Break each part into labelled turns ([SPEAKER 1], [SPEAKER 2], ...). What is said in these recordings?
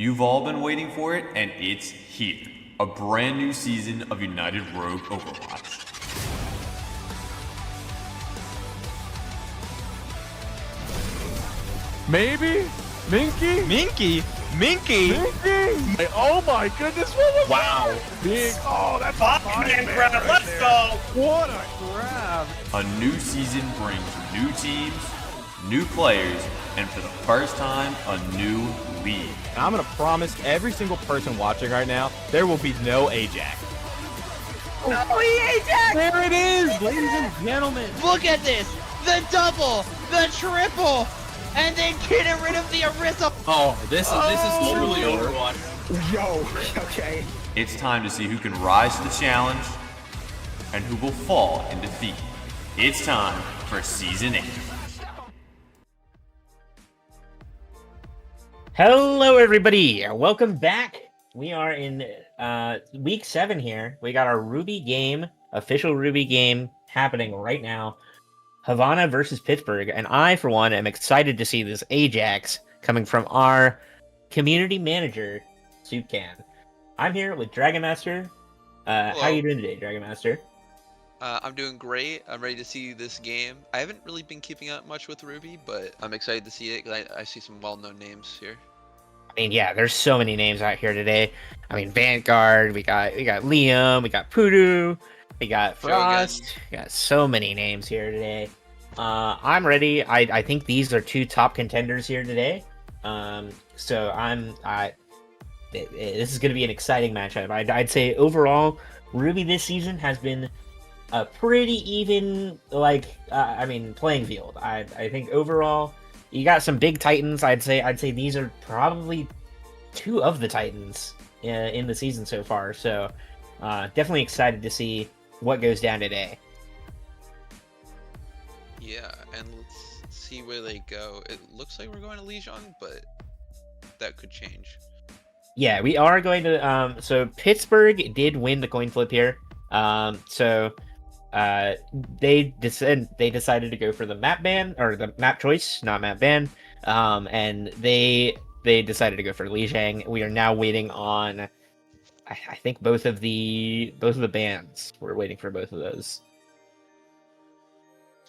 [SPEAKER 1] You've all been waiting for it, and it's here. A brand new season of United Rogue Overwatch.
[SPEAKER 2] Maybe? Minky?
[SPEAKER 3] Minky? Minky?
[SPEAKER 2] Minky? Oh my goodness, what was
[SPEAKER 3] Wow.
[SPEAKER 2] that? Big, oh, that's
[SPEAKER 3] Fuck
[SPEAKER 2] a fine
[SPEAKER 3] man
[SPEAKER 2] man
[SPEAKER 3] grab,
[SPEAKER 2] right
[SPEAKER 3] let's
[SPEAKER 2] there.
[SPEAKER 3] go!
[SPEAKER 2] What a grab.
[SPEAKER 1] A new season brings new teams, new players, and for the first time, a new league.
[SPEAKER 4] And I'm going to promise every single person watching right now, there will be no Ajax.
[SPEAKER 2] There it is, ladies and gentlemen.
[SPEAKER 3] Look at this! The double! The triple! And then getting rid of the Arisa!
[SPEAKER 5] Oh, this is truly Overwatch.
[SPEAKER 2] Yo, okay.
[SPEAKER 1] It's time to see who can rise to the challenge and who will fall in defeat. It's time for Season 8.
[SPEAKER 6] Hello, everybody. Welcome back. We are in week 7 here. We got our Ruby game, official Ruby game, happening right now. Havana versus Pittsburgh. And I, for one, am excited to see this Ajax coming from our community manager, Soupcan. I'm here with Dragon Master. How you doing today, Dragon Master?
[SPEAKER 7] I'm doing great. I'm ready to see this game. I haven't really been keeping up much with Ruby, but I'm excited to see it because I see some well-known names here.
[SPEAKER 6] I mean, yeah, there's so many names out here today. I mean, Vanguard, we got Liam, we got Poodoo, we got Frost, we got so many names here today. I'm ready. I think these are two top contenders here today. So this is going to be an exciting matchup. I'd say overall, Ruby this season has been a pretty even, playing field. I think overall, you got some big titans. I'd say these are probably two of the titans in the season so far. So definitely excited to see what goes down today.
[SPEAKER 7] Yeah, and let's see where they go. It looks like we're going to Lijon, but that could change.
[SPEAKER 6] Yeah, we are going to. So Pittsburgh did win the coin flip here. They decided to go for the map ban, or the map choice, not map ban. And they decided to go for Lijiang. We are now waiting on, I think both of the bans. We're waiting for both of those.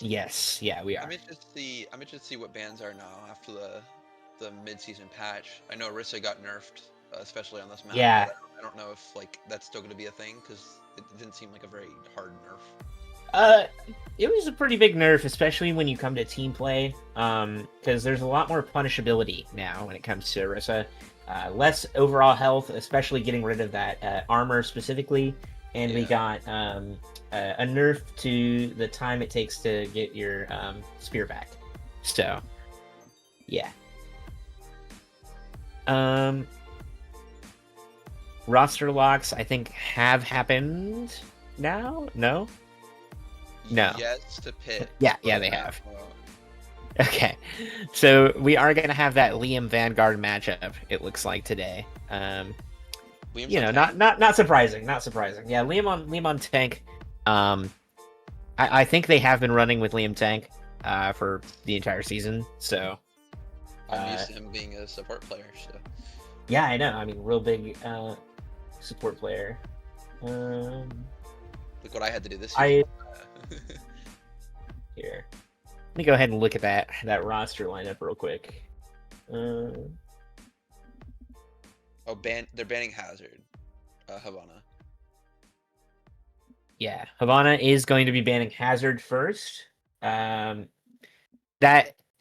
[SPEAKER 6] Yes, yeah, we are.
[SPEAKER 7] I'm interested to see what bans are now after the mid-season patch. I know Orisa got nerfed, especially on this map.
[SPEAKER 6] Yeah.
[SPEAKER 7] But I don't know if that's still going to be a thing because it didn't seem like a very hard nerf.
[SPEAKER 6] It was a pretty big nerf, especially when you come to team play, because there's a lot more punishability now when it comes to Orisa. Less overall health, especially getting rid of that armor specifically, and we got a nerf to the time it takes to get your spear back. So, yeah. Roster locks, I think, have happened now? No? No.
[SPEAKER 7] Yes, to Pitt.
[SPEAKER 6] Yeah, they have. Okay, so we are going to have that Liam Vanguard matchup, it looks like, today. Not surprising, not surprising. Yeah, Liam on tank. I think they have been running with Liam tank for the entire season, so...
[SPEAKER 7] I'm used to him being a support player, so...
[SPEAKER 6] Yeah, I know. I mean, real big support player.
[SPEAKER 7] Look what I had to do this year.
[SPEAKER 6] Here. Let me go ahead and look at that roster lineup real quick.
[SPEAKER 7] They're banning Hazard, Havana.
[SPEAKER 6] Yeah, Havana is going to be banning Hazard first. That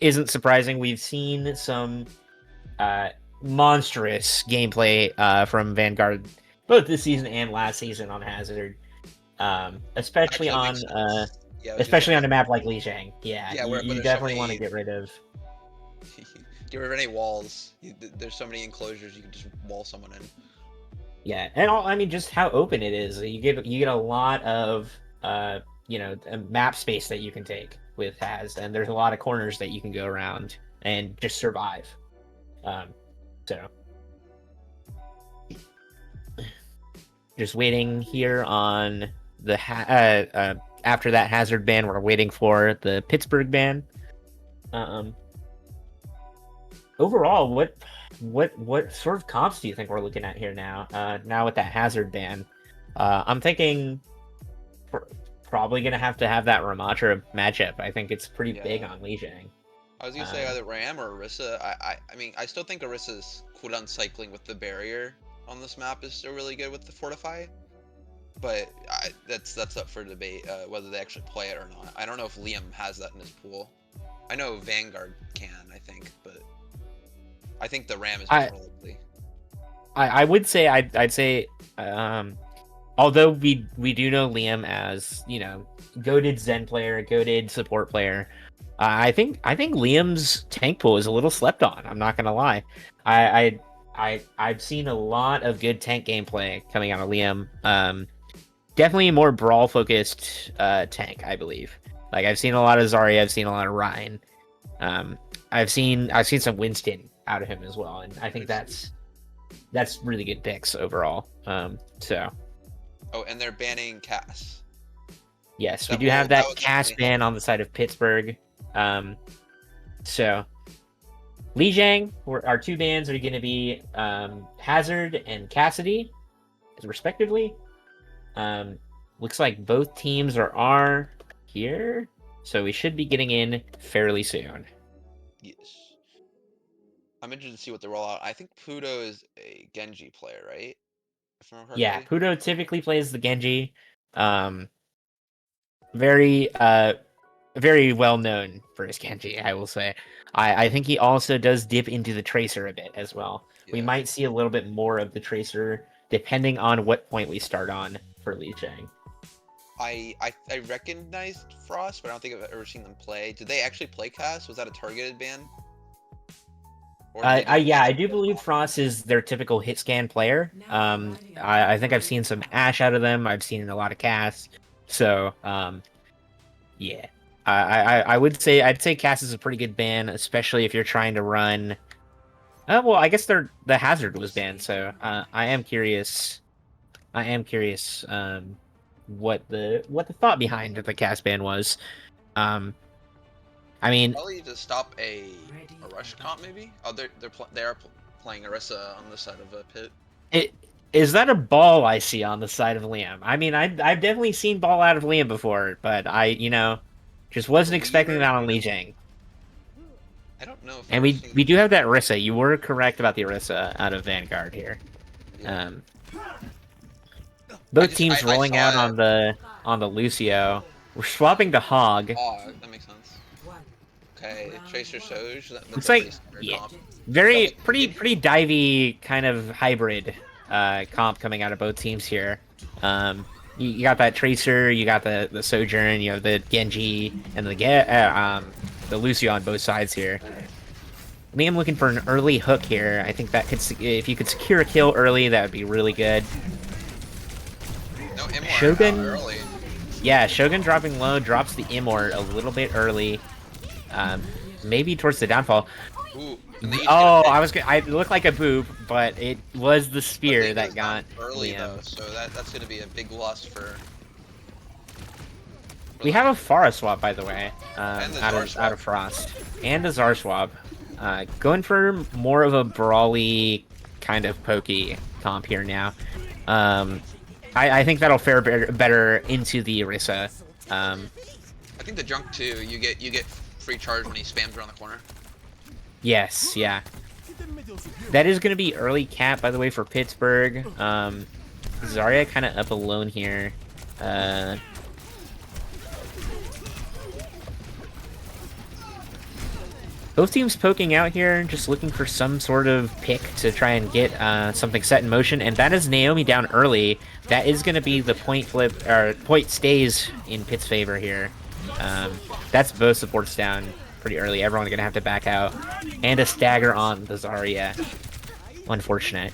[SPEAKER 6] isn't surprising. We've seen some monstrous gameplay from Vanguard both this season and last season on Hazard, especially on a map like Lijiang. Yeah, you definitely want to get rid of.
[SPEAKER 7] Get rid of any walls. There's so many enclosures you can just wall someone in.
[SPEAKER 6] Yeah, and just how open it is. You get a lot of map space that you can take with Haz, and there's a lot of corners that you can go around and just survive. So just waiting here on the after that Hazard ban, we're waiting for the Pittsburgh ban. Overall, what sort of comps do you think we're looking at here now? Now with that Hazard ban, I'm thinking probably gonna have to have that Ramatra matchup. I think it's pretty big on Li Jing.
[SPEAKER 7] I was gonna say either Ram or Orisa. I mean, I still think Orisa's cooldown cycling with the barrier on this map is still really good with the Fortify. But that's up for debate, whether they actually play it or not. I don't know if Liam has that in his pool. I know Vanguard can, I think, but I think the Ram is more likely.
[SPEAKER 6] I would say I'd say although we do know Liam as, you know, goated Zen player, goated support player, I think Liam's tank pool is a little slept on. I'm not gonna lie. I've seen a lot of good tank gameplay coming out of Liam. Definitely a more brawl focused tank, I believe. Like I've seen a lot of Zarya, I've seen a lot of Ryan. I've seen some Winston out of him as well, and I think that's really good picks overall. So.
[SPEAKER 7] Oh, and they're banning Cass.
[SPEAKER 6] Yes, we do have that Cass ban on the side of Pittsburgh. So Li Jing, our two bans are going to be Hazard and Cassidy, respectively. Looks like both teams are here, so we should be getting in fairly soon.
[SPEAKER 7] Yes. I'm interested to see what the rollout. I think Pudo is a Genji player, right? If I remember correctly.
[SPEAKER 6] Yeah, Pudo typically plays the Genji. Very well known for his Genji, I will say. I think he also does dip into the Tracer a bit as well. Yeah. We might see a little bit more of the Tracer depending on what point we start on for Li Jing.
[SPEAKER 7] I recognized Frost, but I don't think I've ever seen them play. Did they actually play Cass? Was that a targeted ban?
[SPEAKER 6] I do believe Frost is their typical hit scan player. I think I've seen some Ashe out of them. I've seen a lot of Cass. So, yeah. I'd say Cass is a pretty good ban, especially if you're trying to run. Well, I guess the Hazard was banned, so I am curious. What the thought behind the Cass ban was. I mean,
[SPEAKER 7] probably to stop a rush comp, maybe. Oh, they are playing Orisa on the side of a pit.
[SPEAKER 6] Is that a ball I see on the side of Liam? I mean, I've definitely seen ball out of Liam before, but I just wasn't expecting that on Li Jing.
[SPEAKER 7] I don't know.
[SPEAKER 6] And we do have that Orisa. You were correct about the Orisa out of Vanguard here. Yeah. Both teams rolling out on the Lucio. We're swapping to Hog.
[SPEAKER 7] Oh, that makes sense. Okay, Tracer Soj.
[SPEAKER 6] It's like pretty divey kind of hybrid comp coming out of both teams here. You got that Tracer, you got the Sojourn, you have the Genji, and the Lucio on both sides here. Liam looking for an early hook here. I think that if you could secure a kill early, that would be really good.
[SPEAKER 7] No Immort
[SPEAKER 6] Shogun,
[SPEAKER 7] early. Yeah,
[SPEAKER 6] Shogun dropping low, drops the Immort a little bit early. Maybe towards the downfall.
[SPEAKER 7] Ooh,
[SPEAKER 6] I looked like a boob, but it was the spear that got
[SPEAKER 7] early
[SPEAKER 6] Liam.
[SPEAKER 7] Though, so that's gonna be a big loss for.
[SPEAKER 6] We have a Pharah swap, by the way, out of Frost, and a Zar swap. Going for more of a brawly kind of pokey comp here now. I think that'll fare better into the Orisa.
[SPEAKER 7] I think the Drunk too. You get free charge when he spams around the corner.
[SPEAKER 6] Yes, yeah. That is going to be early cap, by the way, for Pittsburgh. Zarya kind of up alone here. Both teams poking out here, just looking for some sort of pick to try and get something set in motion, and that is Naomi down early. That is going to be the point flip, or point stays in Pitt's favor here. That's both supports down pretty early. Everyone's going to have to back out. And a stagger on the Zarya. Unfortunate.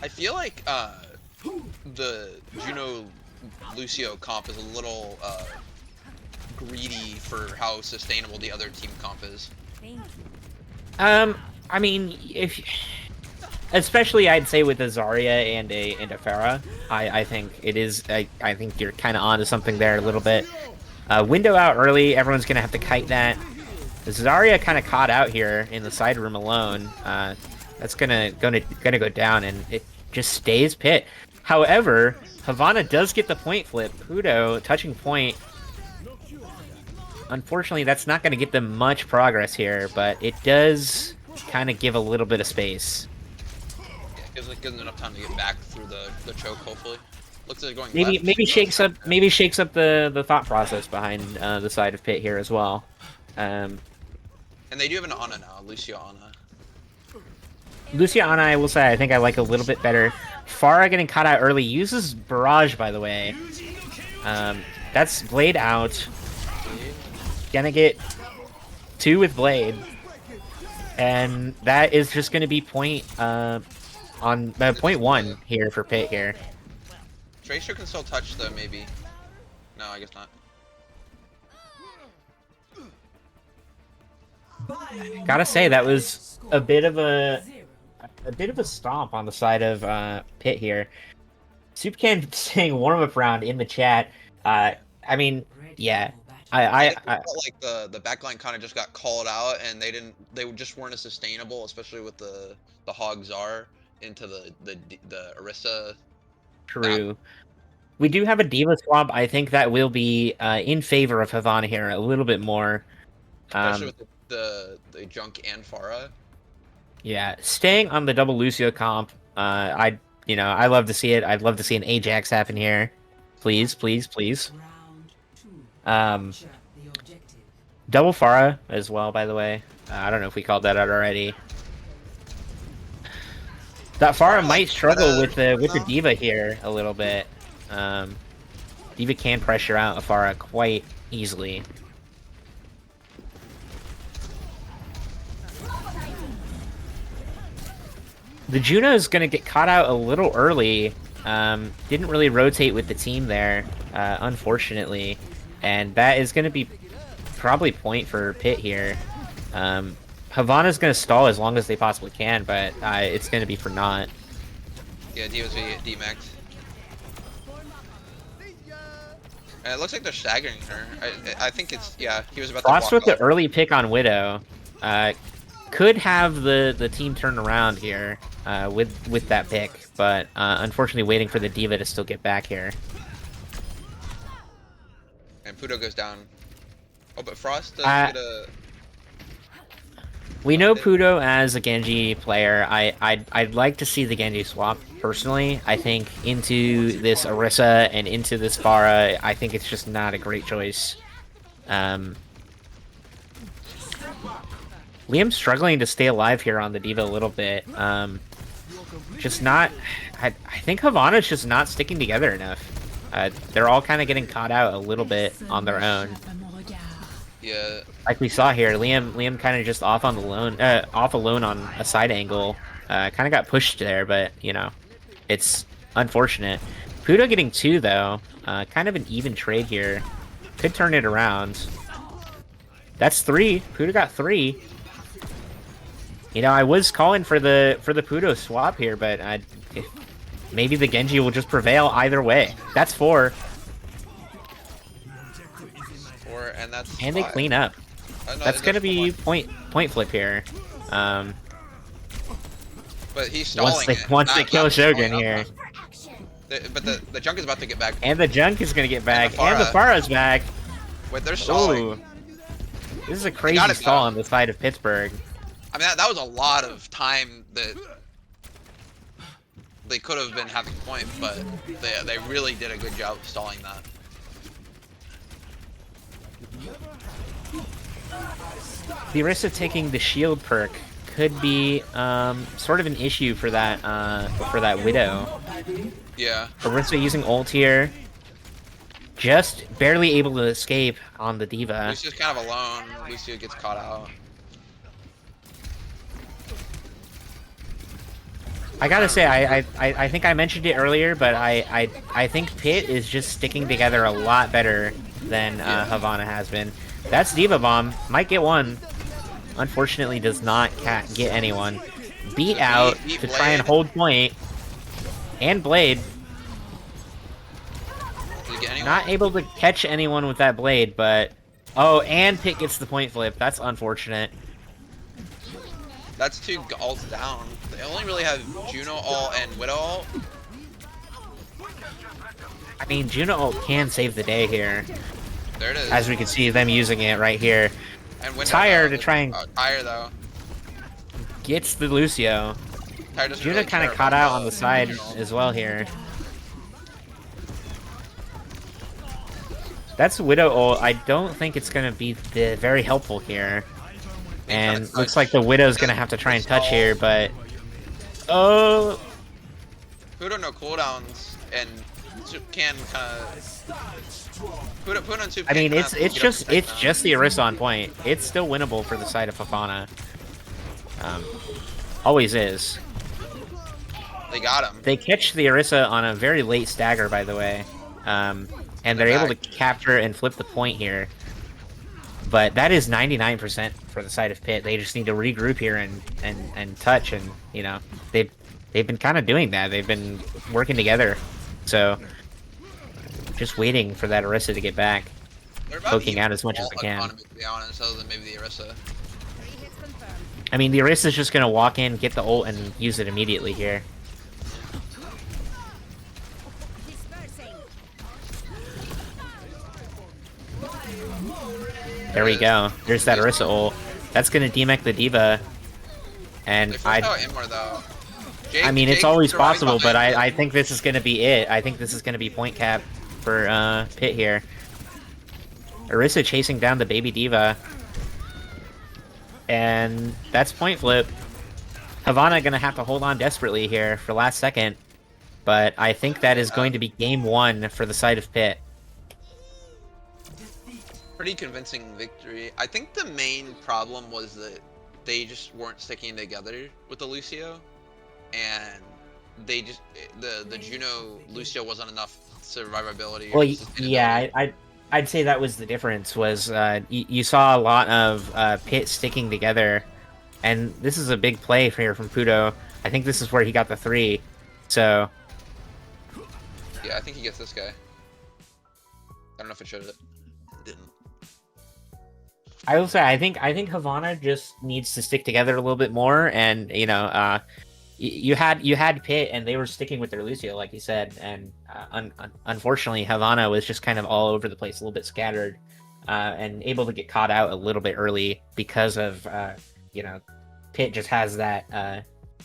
[SPEAKER 7] I feel like the Juno Lucio comp is a little greedy for how sustainable the other team comp is.
[SPEAKER 6] I mean, especially I'd say with a Zarya and a Pharah, I think it is. I think you're kind of onto something there a little bit. Window out early. Everyone's gonna have to kite that. Zarya kind of caught out here in the side room alone. That's gonna go down, and it just stays Pitt. However, Havana does get the point flip. Pudo touching point. Unfortunately, that's not gonna get them much progress here, but it does kind of give a little bit of space.
[SPEAKER 7] Yeah, gives them enough time to get back through the choke. Hopefully, looks like they're going
[SPEAKER 6] Maybe
[SPEAKER 7] left.
[SPEAKER 6] maybe shakes up the thought process behind the side of Pitt here as well.
[SPEAKER 7] And they do have an Ana now, Lucio Ana.
[SPEAKER 6] Luciana, I will say, I think I like a little bit better. Farah getting caught out early. Uses Barrage, by the way. That's Blade out. Gonna get 2 with Blade. And that is just gonna be point 1 here for Pitt here.
[SPEAKER 7] Tracer can still touch though, maybe. No, I guess not.
[SPEAKER 6] Gotta say, that was a bit of a stomp on the side of Pitt here. Supercan saying warm up round in the chat. I mean, yeah, I
[SPEAKER 7] felt like the backline kind of just got called out, and they just weren't as sustainable, especially with the Hog Czar into the Orisa.
[SPEAKER 6] true. We do have a diva swap. I think that will be in favor of Havana here a little bit more.
[SPEAKER 7] Especially with the Junk and Farah.
[SPEAKER 6] Yeah, staying on the double Lucio comp. I love to see it. I'd love to see an Ajax happen here. Please, please, please. Double Farah as well, by the way. I don't know if we called that out already. That Farah might struggle with the diva here a little bit. Diva can pressure out a Farah quite easily. The Juno is going to get caught out a little early. Didn't really rotate with the team there, unfortunately. And that is going to be probably point for Pitt here. Havana's going to stall as long as they possibly can, but it's going to be for naught.
[SPEAKER 7] Yeah, Diva's D-Max. And it looks like they're staggering her. I think it's, yeah, he was about
[SPEAKER 6] Frost
[SPEAKER 7] to walk
[SPEAKER 6] with
[SPEAKER 7] off.
[SPEAKER 6] the early pick on Widow. Could have the team turn around here with that pick, but unfortunately waiting for the diva to still get back here.
[SPEAKER 7] And Pudo goes down. Oh, but Frost does get a...
[SPEAKER 6] We know Pudo as a Genji player. I'd like to see the Genji swap, personally. I think into this Orisa and into this Farah, I think it's just not a great choice. Liam's struggling to stay alive here on the diva a little bit. Just not... I think Havana's just not sticking together enough. They're all kind of getting caught out a little bit on their own.
[SPEAKER 7] Yeah.
[SPEAKER 6] Like we saw here, Liam kind of just off alone on a side angle. Kind of got pushed there, but, you know, it's unfortunate. Pudo getting 2, though. Kind of an even trade here. Could turn it around. That's 3. Pudo got 3. You know, I was calling for the Pudo swap here, but maybe the Genji will just prevail either way. That's 4.
[SPEAKER 7] 4, and that's
[SPEAKER 6] And they
[SPEAKER 7] 5.
[SPEAKER 6] clean up.
[SPEAKER 7] No,
[SPEAKER 6] That's gonna be point flip here.
[SPEAKER 7] But he's stalling
[SPEAKER 6] Once they kill Shogun here.
[SPEAKER 7] But the Junk is about to get back.
[SPEAKER 6] And the Junk is gonna get back.
[SPEAKER 7] And
[SPEAKER 6] And the Farah's back.
[SPEAKER 7] Wait, they're stalling.
[SPEAKER 6] Ooh. This is a crazy
[SPEAKER 7] got it,
[SPEAKER 6] stall
[SPEAKER 7] though.
[SPEAKER 6] on the side of Pittsburgh.
[SPEAKER 7] I mean, that was a lot of time that they could have been having point, but they really did a good job of stalling that.
[SPEAKER 6] The Orisa taking the shield perk could be sort of an issue for that Widow.
[SPEAKER 7] Yeah.
[SPEAKER 6] Orisa using ult here. Just barely able to escape on the diva.
[SPEAKER 7] Lucio's kind of alone. Lucio gets caught out.
[SPEAKER 6] I gotta say, I think I mentioned it earlier, but I think Pitt is just sticking together a lot better than Havana has been. That's Diva Bomb. Might get one. Unfortunately, does not get anyone. Beat out
[SPEAKER 7] beat
[SPEAKER 6] to try and
[SPEAKER 7] Blade.
[SPEAKER 6] hold point. And Blade.
[SPEAKER 7] Did he get anyone?
[SPEAKER 6] Not able to catch anyone with that Blade, but... Oh, and Pitt gets the point flip. That's unfortunate.
[SPEAKER 7] That's 2 ults down. They only really have Juno ult and Widow ult.
[SPEAKER 6] I mean, Juno ult can save the day here,
[SPEAKER 7] There it is.
[SPEAKER 6] as we can see them using it right here.
[SPEAKER 7] And Widow,
[SPEAKER 6] Tyre
[SPEAKER 7] though,
[SPEAKER 6] to try and
[SPEAKER 7] Tyre though.
[SPEAKER 6] gets the Lucio.
[SPEAKER 7] Tyre doesn't
[SPEAKER 6] Juno
[SPEAKER 7] really
[SPEAKER 6] kind of
[SPEAKER 7] care
[SPEAKER 6] caught
[SPEAKER 7] about
[SPEAKER 6] out on the side as well here. That's Widow ult. I don't think it's going to be very helpful here. And looks like the Widow's going to have to try and touch here, but... Oh!
[SPEAKER 7] Pudo no cooldowns and can kind of... Pudo and Soup
[SPEAKER 6] I mean,
[SPEAKER 7] can
[SPEAKER 6] it's
[SPEAKER 7] kinda get up
[SPEAKER 6] just
[SPEAKER 7] to
[SPEAKER 6] it's
[SPEAKER 7] touchdown.
[SPEAKER 6] just the Orisa on point. It's still winnable for the side of Havana. Always is.
[SPEAKER 7] They got him.
[SPEAKER 6] They catch the Orisa on a very late stagger, by the way. And they're able to capture and flip the point here. But that is 99% for the side of Pitt. They just need to regroup here and touch, and you know they've been kind of doing that. They've been working together, so just waiting for that Orisa to get back,
[SPEAKER 7] They're about
[SPEAKER 6] poking
[SPEAKER 7] even
[SPEAKER 6] out as much as
[SPEAKER 7] all
[SPEAKER 6] they can.
[SPEAKER 7] economy, to be honest, other than maybe the Orisa.
[SPEAKER 6] I mean, the Orisa's just gonna walk in, get the ult, and use it immediately here. There we go. There's that Orisa ult. That's gonna demech the D.Va. And
[SPEAKER 7] They forced out Imler though.
[SPEAKER 6] I mean, it's always
[SPEAKER 7] survived
[SPEAKER 6] possible, but
[SPEAKER 7] behind
[SPEAKER 6] I think this is gonna be it. I think this is gonna be point cap for Pitt here. Orisa chasing down the baby D.Va. And that's point flip. Havana gonna have to hold on desperately here for last second. But I think that is going to be game 1 for the side of Pitt.
[SPEAKER 7] Pretty convincing victory. I think the main problem was that they just weren't sticking together with the Lucio, and they just the Juno Lucio wasn't enough survivability.
[SPEAKER 6] Well,
[SPEAKER 7] or
[SPEAKER 6] yeah,
[SPEAKER 7] sustainability.
[SPEAKER 6] I'd say that was the difference. Was you saw a lot of Pitt sticking together, and this is a big play here from Pudo. I think this is where he got the 3. So
[SPEAKER 7] Yeah, I think he gets this guy. I don't know if it showed it. It didn't.
[SPEAKER 6] I will say I think Havana just needs to stick together a little bit more, and you know, you had Pitt and they were sticking with their Lucio, like you said, and unfortunately Havana was just kind of all over the place, a little bit scattered, and able to get caught out a little bit early because of you know, Pitt just has that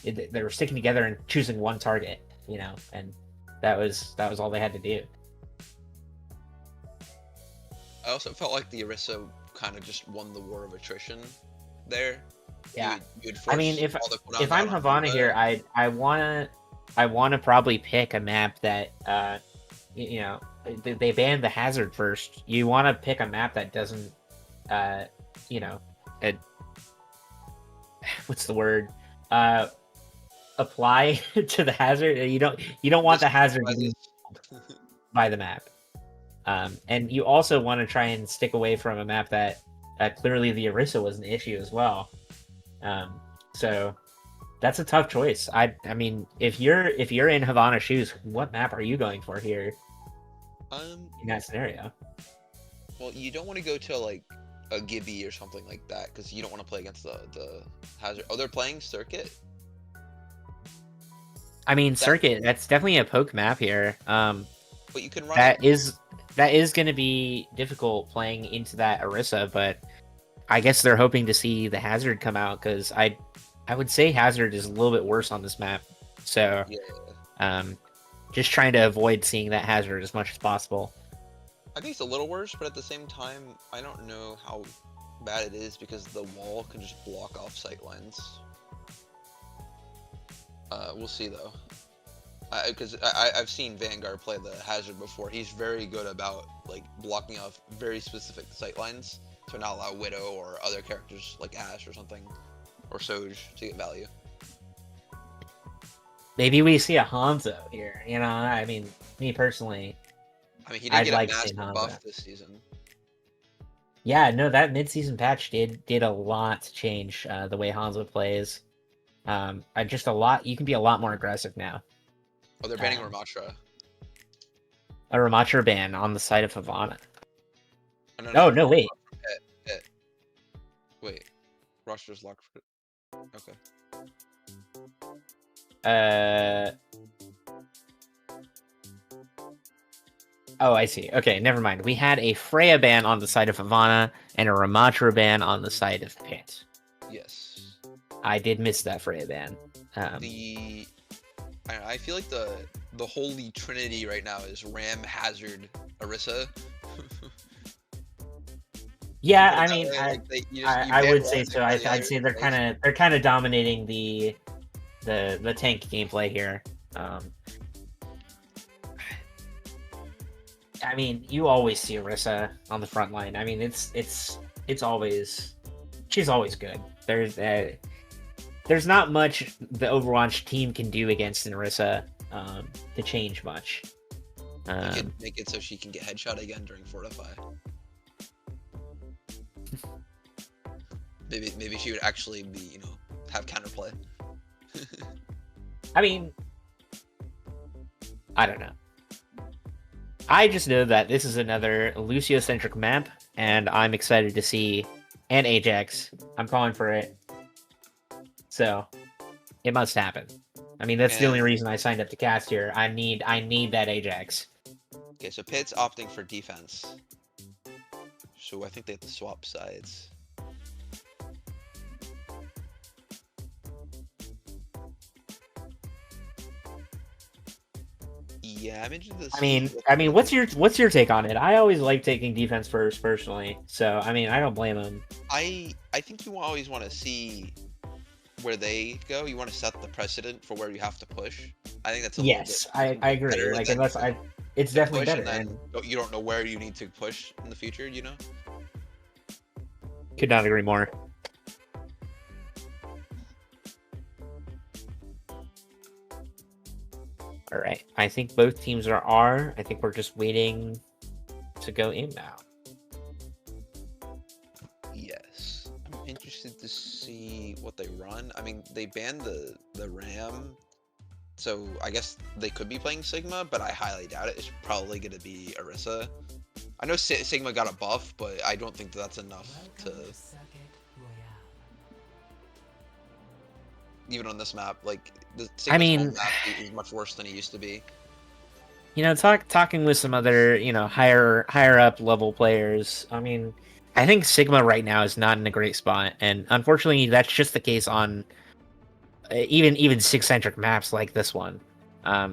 [SPEAKER 6] they were sticking together and choosing one target, you know, and that was all they had to do.
[SPEAKER 7] I also felt like the Orisa kind of just won the war of attrition there.
[SPEAKER 6] Yeah,
[SPEAKER 7] You'd
[SPEAKER 6] I mean,
[SPEAKER 7] force all the cooldowns
[SPEAKER 6] if I'm
[SPEAKER 7] out on
[SPEAKER 6] Havana
[SPEAKER 7] D.Va.
[SPEAKER 6] here, I wanna probably pick a map that you know, they banned the hazard first. You want to pick a map that doesn't you know, what's the word, apply to the hazard. You don't want the hazard to be by the map. And you also want to try and stick away from a map that clearly the Orisa was an issue as well. So that's a tough choice. I mean, if you're in Havana shoes, what map are you going for here in that scenario?
[SPEAKER 7] Well, you don't want to go to like a Gibby or something like that because you don't want to play against the hazard. Oh, they're playing Circuit.
[SPEAKER 6] I mean, Circuit. That's definitely a poke map here.
[SPEAKER 7] But you can run.
[SPEAKER 6] That is going to be difficult playing into that Orisa, but I guess they're hoping to see the hazard come out because I would say hazard is a little bit worse on this map. So,
[SPEAKER 7] Yeah.
[SPEAKER 6] Just trying to avoid seeing that hazard as much as possible.
[SPEAKER 7] I think it's a little worse, but at the same time, I don't know how bad it is because the wall can just block off sight lines. We'll see though. Because I've seen Vanguard play the hazard before. He's very good about like blocking off very specific sight lines to not allow Widow or other characters like Ashe or something, or Soj to get value.
[SPEAKER 6] Maybe we see a Hanzo here. You know, I mean, me personally.
[SPEAKER 7] I mean, he did
[SPEAKER 6] I'd
[SPEAKER 7] get
[SPEAKER 6] like
[SPEAKER 7] a
[SPEAKER 6] to see
[SPEAKER 7] massive
[SPEAKER 6] Hanzo.
[SPEAKER 7] buff this season.
[SPEAKER 6] Yeah, no, that mid-season patch did a lot to change the way Hanzo plays. Just a lot. You can be a lot more aggressive now.
[SPEAKER 7] Oh, they're banning Ramatra.
[SPEAKER 6] A Ramatra ban on the side of Havana.
[SPEAKER 7] Oh,
[SPEAKER 6] Oh, no, wait.
[SPEAKER 7] Wait. Roster's locked for Okay.
[SPEAKER 6] Oh, I see. Okay, never mind. We had a Freya ban on the side of Havana and a Ramatra ban on the side of Pitt.
[SPEAKER 7] Yes.
[SPEAKER 6] I did miss that Freya ban.
[SPEAKER 7] The I feel like the holy trinity right now is Ram, Hazard, Orisa.
[SPEAKER 6] Yeah,
[SPEAKER 7] Put it
[SPEAKER 6] I
[SPEAKER 7] that
[SPEAKER 6] mean,
[SPEAKER 7] way, like you
[SPEAKER 6] I
[SPEAKER 7] ban
[SPEAKER 6] would
[SPEAKER 7] one,
[SPEAKER 6] say
[SPEAKER 7] they
[SPEAKER 6] so.
[SPEAKER 7] play the
[SPEAKER 6] I'd
[SPEAKER 7] other,
[SPEAKER 6] say they're
[SPEAKER 7] like,
[SPEAKER 6] kind of dominating the tank gameplay here. I mean, you always see Orisa on the front line. I mean, it's always she's always good. There's not much the Overwatch team can do against an Orisa to change much.
[SPEAKER 7] make it so she can get headshot again during Fortify. Maybe she would actually be, have counterplay.
[SPEAKER 6] I mean, I don't know. I just know that this is another Lucio-centric map, and I'm excited to see an Ajax. I'm calling for it. So, it must happen. I mean, that's the only
[SPEAKER 7] And
[SPEAKER 6] reason I signed up to cast here. I need that Ajax.
[SPEAKER 7] okay, so Pitt's opting for defense. So I think they have to swap sides. Yeah, I'm interested to see.
[SPEAKER 6] I mean, what's your take on it? I always like taking defense first, personally. So, I mean, I don't blame him.
[SPEAKER 7] I think you always want to see where they go. You want to set the precedent for where you have to push. I think that's a
[SPEAKER 6] Yes,
[SPEAKER 7] little bit
[SPEAKER 6] I agree.
[SPEAKER 7] better
[SPEAKER 6] Like,
[SPEAKER 7] than
[SPEAKER 6] unless it's
[SPEAKER 7] to
[SPEAKER 6] definitely
[SPEAKER 7] push
[SPEAKER 6] better.
[SPEAKER 7] and then you don't know where you need to push in the future.
[SPEAKER 6] Could not agree more. All right, I think both teams are R. I think we're just waiting to go in now.
[SPEAKER 7] Yes, I'm interested to see what they run. I mean, they banned the Ram, so I guess they could be playing Sigma, but I highly doubt it. It's probably going to be Orisa. I know Sigma got a buff, but I don't think that's enough to even on this map. Like the Sigma's home map is much worse than it used to be.
[SPEAKER 6] You know, talking with some other, higher up level players. I mean, I think Sigma right now is not in a great spot, and unfortunately, that's just the case on even Sig-centric maps like this one.
[SPEAKER 7] Yeah.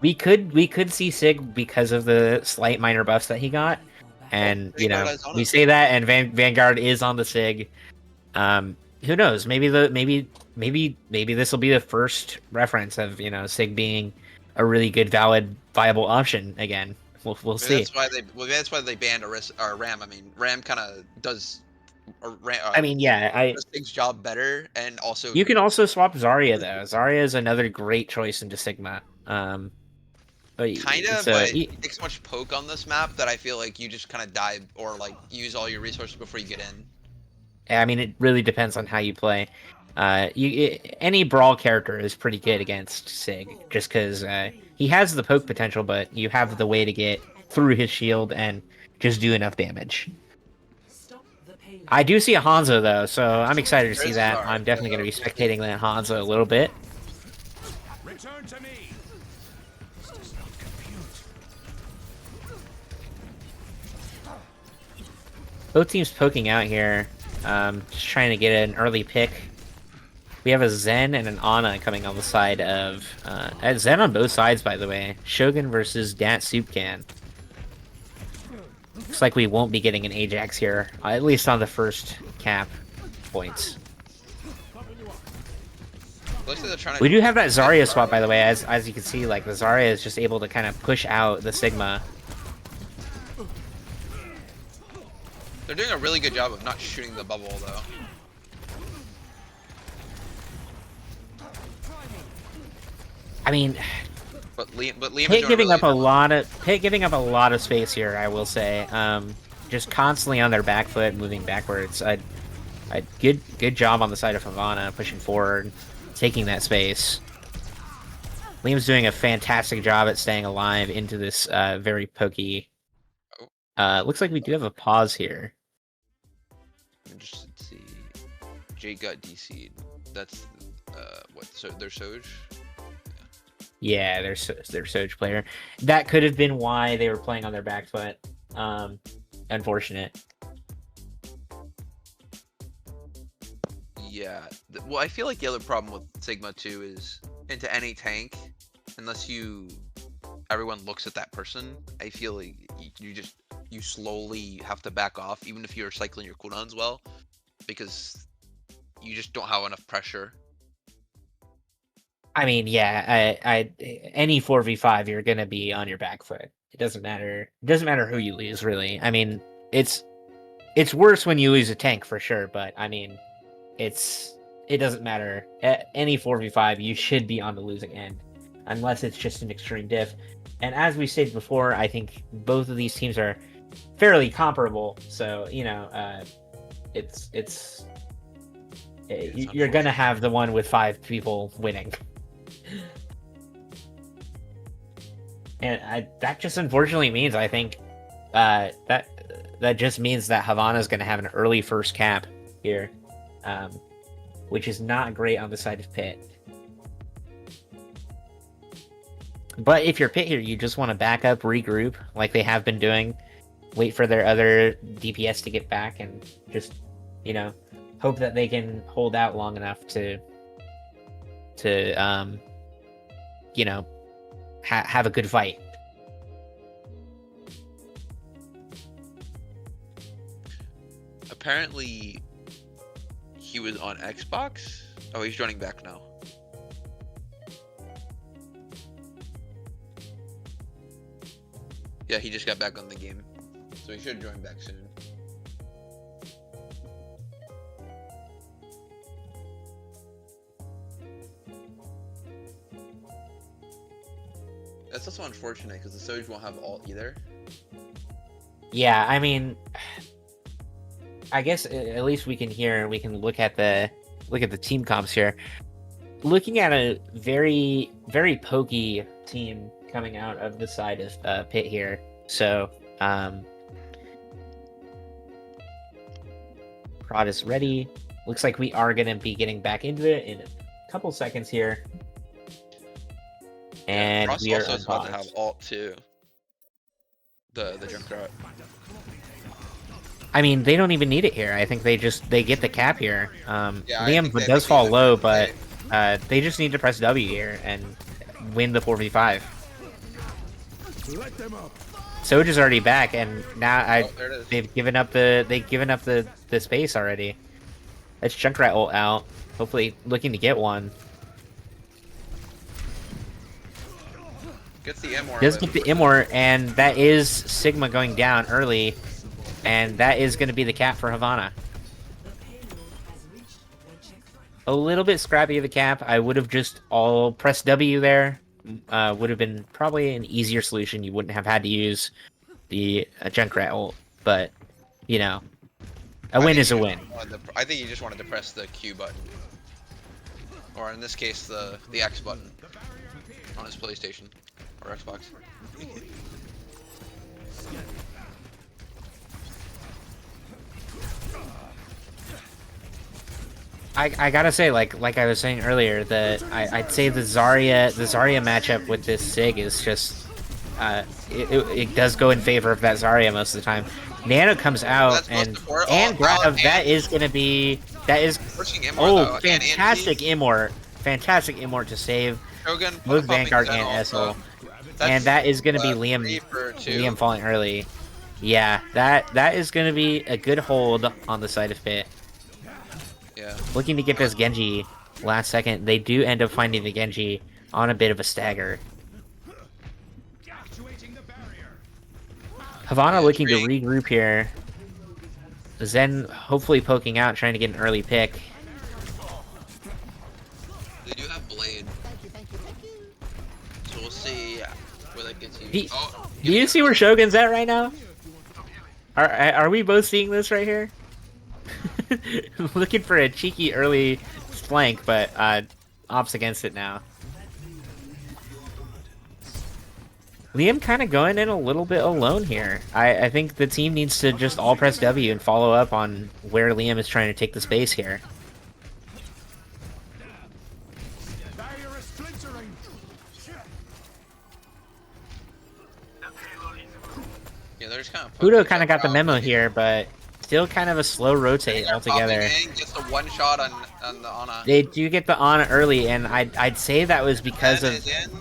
[SPEAKER 6] We could see Sig because of the slight minor buffs that he got, and
[SPEAKER 7] Vanguard is on
[SPEAKER 6] we
[SPEAKER 7] him.
[SPEAKER 6] say that, and Vanguard is on the Sig. Who knows? Maybe this will be the first reference of Sig being a really good, viable option again. We'll see.
[SPEAKER 7] That's why they banned Ram. I mean, Ram kind of does.
[SPEAKER 6] I mean, yeah,
[SPEAKER 7] does Sig's job better, and also
[SPEAKER 6] you can also swap Zarya though. Zarya is another great choice into Sigma.
[SPEAKER 7] Kind of,
[SPEAKER 6] so
[SPEAKER 7] but you take so much poke on this map that I feel like you just kind of die or like use all your resources before you get in.
[SPEAKER 6] I mean, it really depends on how you play. Any brawl character is pretty good against Sig, just because he has the poke potential, but you have the way to get through his shield and just do enough damage. I do see a Hanzo though, so I'm excited to see
[SPEAKER 7] There's
[SPEAKER 6] that.
[SPEAKER 7] Zarya.
[SPEAKER 6] I'm definitely going to be spectating that Hanzo a little bit.
[SPEAKER 2] Return to me.
[SPEAKER 6] Both teams poking out here, just trying to get an early pick. We have a Zen and an Ana coming on the side of... Zen on both sides, by the way. Shogun versus Dat Soup Can. Looks like we won't be getting an Ajax here, at least on the first cap points.
[SPEAKER 7] Looks like they're trying to
[SPEAKER 6] We do have that Zarya swap, by the way, as you can see, like, the Zarya is just able to kind of push out the Sigma.
[SPEAKER 7] They're doing a really good job of not shooting the bubble, though.
[SPEAKER 6] I mean,
[SPEAKER 7] But Liam
[SPEAKER 6] Pitt giving up a lot of space here, I will say. Just constantly on their back foot, moving backwards. Good job on the side of Havana, pushing forward, taking that space. Liam's doing a fantastic job at staying alive into this very pokey. Looks like we do have a pause here.
[SPEAKER 7] I'm interested to see. Jake got DC'd. That's what? So they're Soj.
[SPEAKER 6] Yeah, their Soj player. That could have been why they were playing on their back foot. Unfortunate.
[SPEAKER 7] Yeah. Well, I feel like the other problem with Sigma too is into any tank, unless everyone looks at that person, I feel like you slowly have to back off, even if you're cycling your cooldowns well, because you just don't have enough pressure.
[SPEAKER 6] I mean, yeah, any 4v5, you're gonna be on your back foot. It doesn't matter. It doesn't matter who you lose, really. I mean, it's worse when you lose a tank for sure, but I mean, it doesn't matter. Any 4v5, you should be on the losing end, unless it's just an extreme diff. And as we stated before, I think both of these teams are fairly comparable. So you're gonna have the one with 5 people winning. And that just unfortunately means, I think, that just means that Havana is going to have an early first cap here, which is not great on the side of Pitt. But if you're Pitt here, you just want to back up, regroup, like they have been doing, wait for their other DPS to get back, and just, hope that they can hold out long enough to have a good fight.
[SPEAKER 7] Apparently, he was on Xbox. Oh, he's joining back now. Yeah, he just got back on the game, so he should join back soon. That's also unfortunate because the Soj won't have ult either.
[SPEAKER 6] Yeah, I mean, I guess at least we can look at the team comps here. Looking at a very, very pokey team coming out of the side of Pitt here. So, Prod is ready. Looks like we are going to be getting back into it in a couple seconds here. And
[SPEAKER 7] Frost
[SPEAKER 6] we are
[SPEAKER 7] also is about to
[SPEAKER 6] unboxed.
[SPEAKER 7] have ult too. The Junkrat.
[SPEAKER 6] I mean, they don't even need it here. I think they get the cap here.
[SPEAKER 7] I
[SPEAKER 6] Liam
[SPEAKER 7] think they
[SPEAKER 6] does
[SPEAKER 7] need
[SPEAKER 6] fall
[SPEAKER 7] it
[SPEAKER 6] low,
[SPEAKER 7] for
[SPEAKER 6] but they just need to press W here and win the 4v5. Soj is already back, and now
[SPEAKER 7] There it is.
[SPEAKER 6] they've given up the space already. Let's Junkrat ult out. Hopefully, looking to get one.
[SPEAKER 7] Gets the Immor.
[SPEAKER 6] Does get the Immor, and that is Sigma going down early, and that is going to be the cap for Havana. A little bit scrappy of a cap. I would have just all pressed W there. Would have been probably an easier solution. You wouldn't have had to use the Junkrat ult, but a win is a win.
[SPEAKER 7] I think he just wanted to press the Q button, or in this case, the X button on his PlayStation or Xbox.
[SPEAKER 6] I gotta say, like I was saying earlier, I'd say the Zarya matchup with this Sig is just it does go in favor of that Zarya most of the time. Nano comes out and Grav, that is fantastic Immort to save
[SPEAKER 7] Shogun,
[SPEAKER 6] both Vanguard and Essel, and that is gonna be Liam falling early. Yeah, that is gonna be a good hold on the side of Pitt.
[SPEAKER 7] Yeah.
[SPEAKER 6] Looking to get this Genji last second. They do end up finding the Genji on a bit of a stagger. Havana looking to regroup here. Zen hopefully poking out, trying to get an early pick.
[SPEAKER 7] They do have Blade. So we'll see where that gets you.
[SPEAKER 6] Do you see where Shogun's at right now? Are we both seeing this right here? Looking for a cheeky early flank, but opts against it now. Liam kind of going in a little bit alone here. I think the team needs to just all press W and follow up on where Liam is trying to take the space here.
[SPEAKER 7] Yeah, they're just kind of.
[SPEAKER 6] Pudo kind of got the memo here, but still kind of a slow rotate altogether.
[SPEAKER 7] Gets the one shot on the Ana.
[SPEAKER 6] They do get the Ana early, and I'd say that was because
[SPEAKER 7] Zen
[SPEAKER 6] of.
[SPEAKER 7] is in.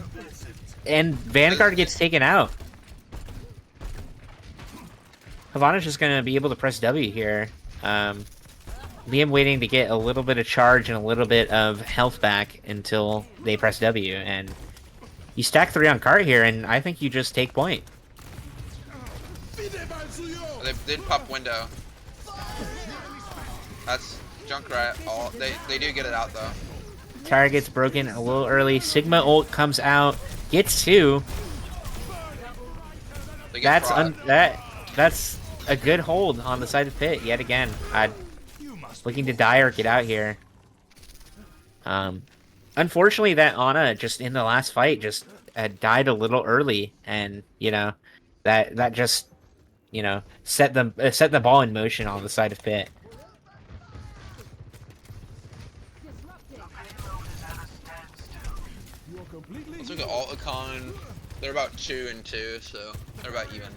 [SPEAKER 6] And Vanguard gets taken out. Havana's just gonna be able to press W here. Liam waiting to get a little bit of charge and a little bit of health back until they press W, and you stack 3 on cart here, and I think you just take point.
[SPEAKER 7] They did pop window. That's Junkrat. They do get it out though.
[SPEAKER 6] Tire gets broken a little early. Sigma ult comes out, gets 2. That's a good hold on the side of pit yet again. Looking to die or get out here. Unfortunately, that Ana just in the last fight just died a little early, and that just set the ball in motion on the side of pit.
[SPEAKER 7] Let's look at Alt-Econ. They're about 2 and 2, so they're about even.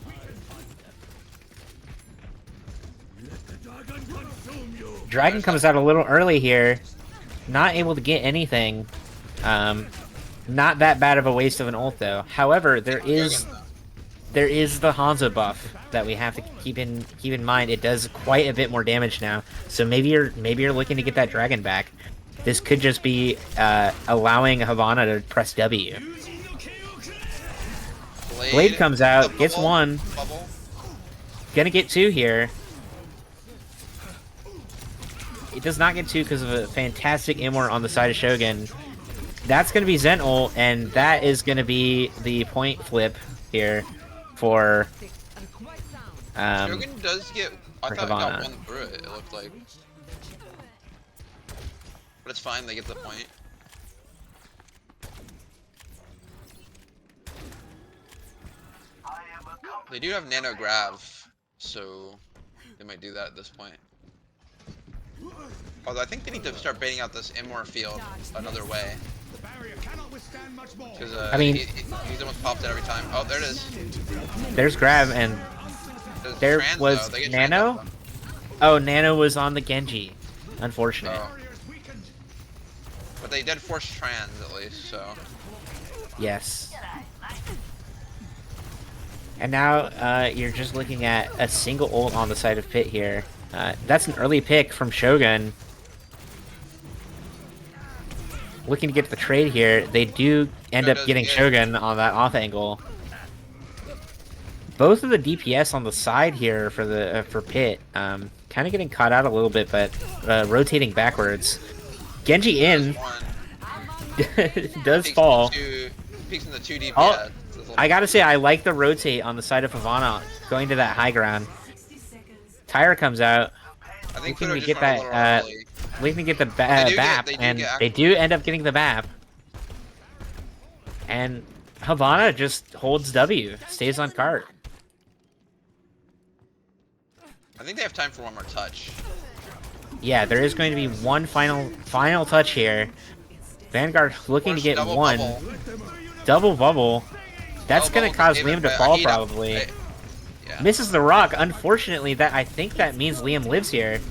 [SPEAKER 6] Dragon comes out a little early here. Not able to get anything. Not that bad of a waste of an ult though. However, there is the Hanzo buff that we have to keep in mind. It does quite a bit more damage now. So maybe you're looking to get that dragon back. This could just be allowing Havana to press W. Blade comes out, gets 1. Gonna get 2 here. It does not get 2 because of a fantastic immort on the side of Shogun. That's going to be Zen ult, and that is going to be the point flip here for
[SPEAKER 7] Shogun does get. I thought it got 1 through it. It looked like, but it's fine. They get the point. They do have nano grav, so they might do that at this point. Although I think they need to start baiting out this immort field another way. Because
[SPEAKER 6] I mean,
[SPEAKER 7] he's almost popped it every time. Oh, there it is.
[SPEAKER 6] There's grab, and there
[SPEAKER 7] trans,
[SPEAKER 6] was
[SPEAKER 7] though.
[SPEAKER 6] Nano. Oh, Nano was on the Genji. Unfortunate.
[SPEAKER 7] Oh. But they did force trans at least, so.
[SPEAKER 6] Yes. And now you're just looking at a single ult on the side of pit here. That's an early pick from Shogun. Looking to get the trade here. They do end up getting Shogun on that off angle. Both of the DPS on the side here for the for pit, kind of getting caught out a little bit, but rotating backwards. Genji in does fall.
[SPEAKER 7] Peeks in the 2 DPS.
[SPEAKER 6] Oh, I gotta say, I like the rotate on the side of Havana, going to that high ground. Tyre comes out.
[SPEAKER 7] I think
[SPEAKER 6] we can get that. We can get the BAP, and they do end up getting the BAP. And Havana just holds W, stays on cart.
[SPEAKER 7] I think they have time for one more touch.
[SPEAKER 6] Yeah, there is going to be one final touch here. Vanguard looking to get one. Double bubble. That's going to cause Liam to fall probably.
[SPEAKER 7] Yeah.
[SPEAKER 6] Misses the rock. Unfortunately, I think that means Liam lives here.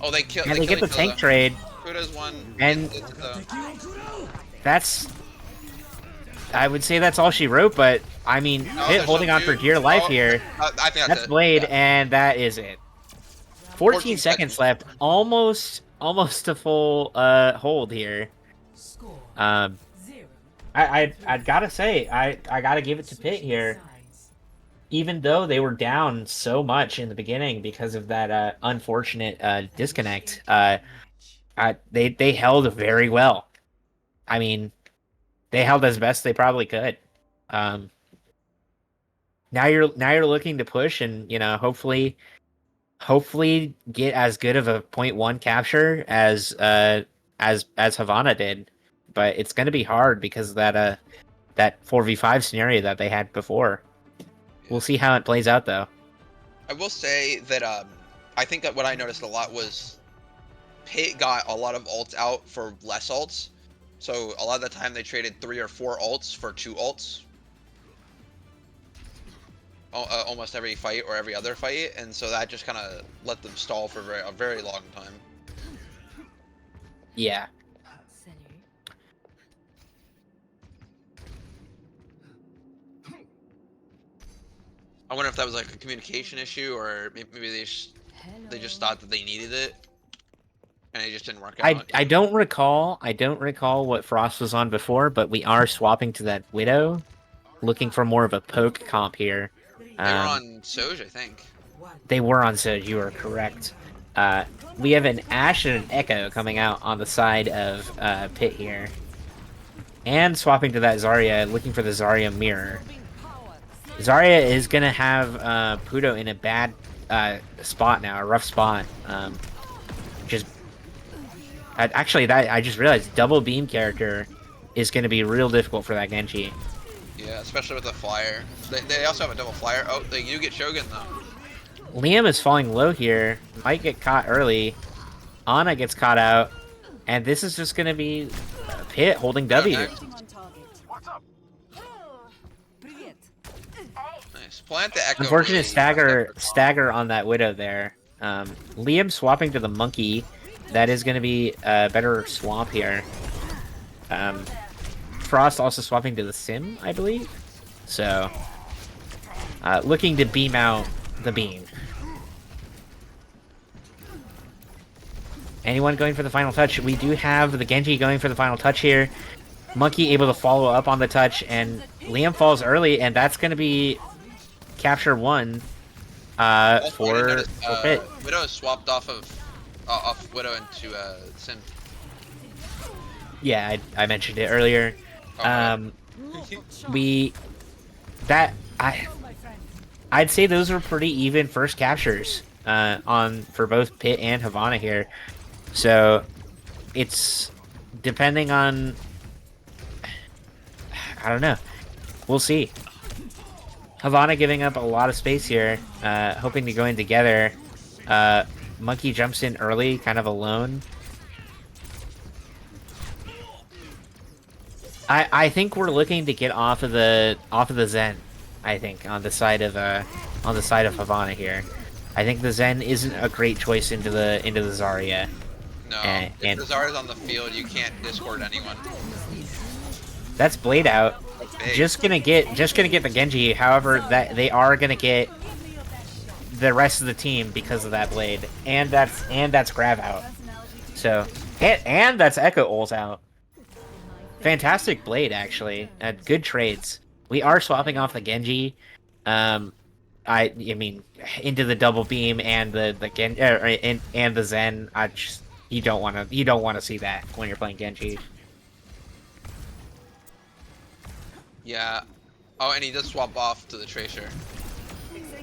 [SPEAKER 7] Oh, they kill.
[SPEAKER 6] And they get the tank trade.
[SPEAKER 7] Kudo's one.
[SPEAKER 6] And that's. I would say that's all she wrote, but I mean, Pit holding on for dear life here.
[SPEAKER 7] I think
[SPEAKER 6] that's Blade, and that is it. 14 seconds left. Almost a full hold here. I gotta say, I gotta give it to Pit here. Even though they were down so much in the beginning because of that unfortunate disconnect, they held very well. I mean, they held as best they probably could. Now you're looking to push and hopefully get as good of a 0.1 capture as Havana did, but it's going to be hard because of that 4v5 scenario that they had before. We'll see how it plays out, though.
[SPEAKER 7] I will say that I think that what I noticed a lot was Pit got a lot of ults out for less ults. So a lot of the time they traded 3 or 4 ults for 2 ults. almost every fight or every other fight, and so that just kind of let them stall for a very long time.
[SPEAKER 6] Yeah.
[SPEAKER 7] I wonder if that was like a communication issue, or maybe they just thought that they needed it, and it just didn't work out.
[SPEAKER 6] I don't recall what Frost was on before, but we are swapping to that Widow, looking for more of a poke comp here.
[SPEAKER 7] They were on Soj, I think.
[SPEAKER 6] They were on Soj, you are correct. We have an Ashe and an Echo coming out on the side of Pit here. And swapping to that Zarya, looking for the Zarya mirror. Zarya is going to have Pudo in a bad spot now, a rough spot. Actually, I just realized double beam character is going to be real difficult for that Genji.
[SPEAKER 7] Yeah, especially with the flyer. They also have a double flyer. Oh, they do get Shogun though.
[SPEAKER 6] Liam is falling low here. Might get caught early. Ana gets caught out. And this is just going to be Pit holding W.
[SPEAKER 7] Nice. Plant the Echo.
[SPEAKER 6] Unfortunate stagger on that Widow there. Liam swapping to the Monkey. That is going to be a better swap here. Frost also swapping to the Sim, I believe. So, looking to beam out the beam. Anyone going for the final touch? We do have the Genji going for the final touch here. Monkey able to follow up on the touch, and Liam falls early, and that's going to be capture 1 for Pit.
[SPEAKER 7] Widow is swapped off Widow into Sim.
[SPEAKER 6] Yeah, I mentioned it earlier. I'd say those were pretty even first captures for both Pit and Havana here. So it's depending on, I don't know. We'll see. Havana giving up a lot of space here, hoping to go in together. Monkey jumps in early, kind of alone. I think we're looking to get off of the Zen. I think on the side of Havana here. I think the Zen isn't a great choice into the Zarya.
[SPEAKER 7] No, if the Zarya's on the field, you can't discord anyone.
[SPEAKER 6] That's Blade out. Just gonna get the Genji. However, that they are gonna get the rest of the team because of that Blade, and that's Grav out. So and that's Echo ult out. Fantastic Blade, actually. Good trades. We are swapping off the Genji. I mean, into the double beam and the and the Zen. You don't want to see that when you're playing Genji.
[SPEAKER 7] Yeah. Oh, and he does swap off to the Tracer.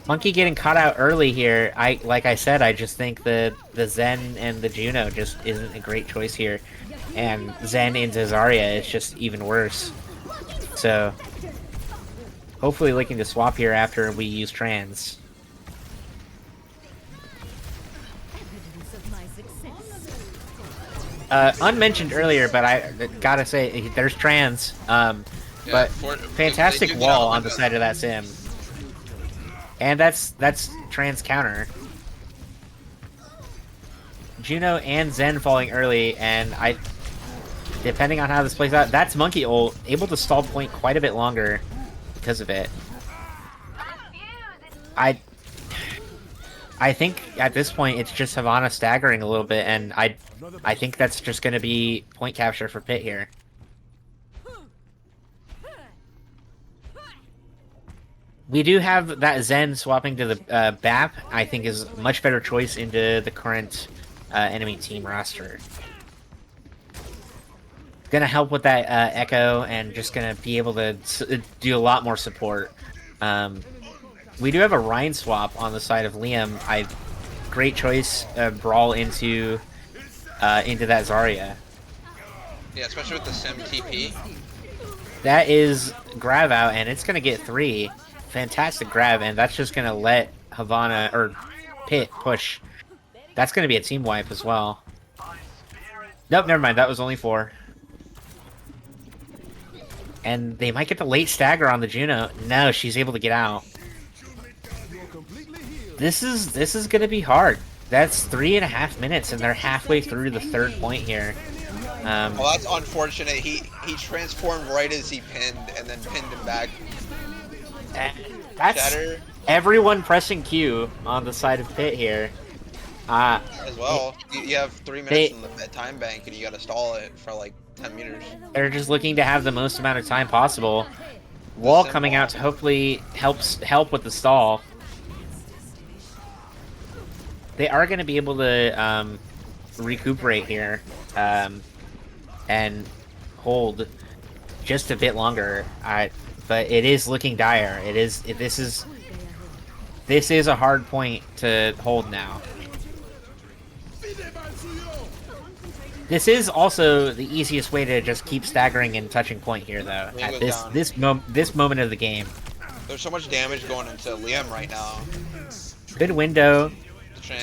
[SPEAKER 6] Monkey getting caught out early here. Like I said, I just think the Zen and the Juno just isn't a great choice here. And Zen into Zarya is just even worse. So, hopefully looking to swap here after we use trans. Unmentioned earlier, but I gotta say, there's trans. But fantastic wall on the side of that Sim. And that's trans counter. Juno and Zen falling early, and depending on how this plays out, that's Monkey ult, able to stall point quite a bit longer because of it. I think at this point it's just Havana staggering a little bit, and I think that's just going to be point capture for Pit here. We do have that Zen swapping to the BAP, I think is a much better choice into the current enemy team roster. Gonna help with that Echo, and just gonna be able to do a lot more support. We do have a Rhine swap on the side of Liam. Great choice, brawl into that Zarya.
[SPEAKER 7] Yeah, especially with the Sim TP.
[SPEAKER 6] That is Grav out, and it's gonna get 3. Fantastic grab, and that's just gonna let Havana or Pit push. That's gonna be a team wipe as well. Nope, never mind. That was only 4. And they might get the late stagger on the Juno. No, she's able to get out. This is gonna be hard. That's 3.5 minutes, and they're halfway through the third point here.
[SPEAKER 7] Well, that's unfortunate. He transformed right as he pinned, and then pinned him back.
[SPEAKER 6] That's
[SPEAKER 7] Shatter
[SPEAKER 6] everyone pressing Q on the side of Pit here.
[SPEAKER 7] as well. You have 3 minutes in the time bank, and you gotta stall it for like 10 meters.
[SPEAKER 6] They're just looking to have the most amount of time possible. Wall coming out to hopefully help with the stall. They are going to be able to recuperate here and hold just a bit longer. But it is looking dire. This is a hard point to hold now. This is also the easiest way to just keep staggering and touching point here, though. At this moment of the game.
[SPEAKER 7] There's so much damage going into Liam right now.
[SPEAKER 6] Good window.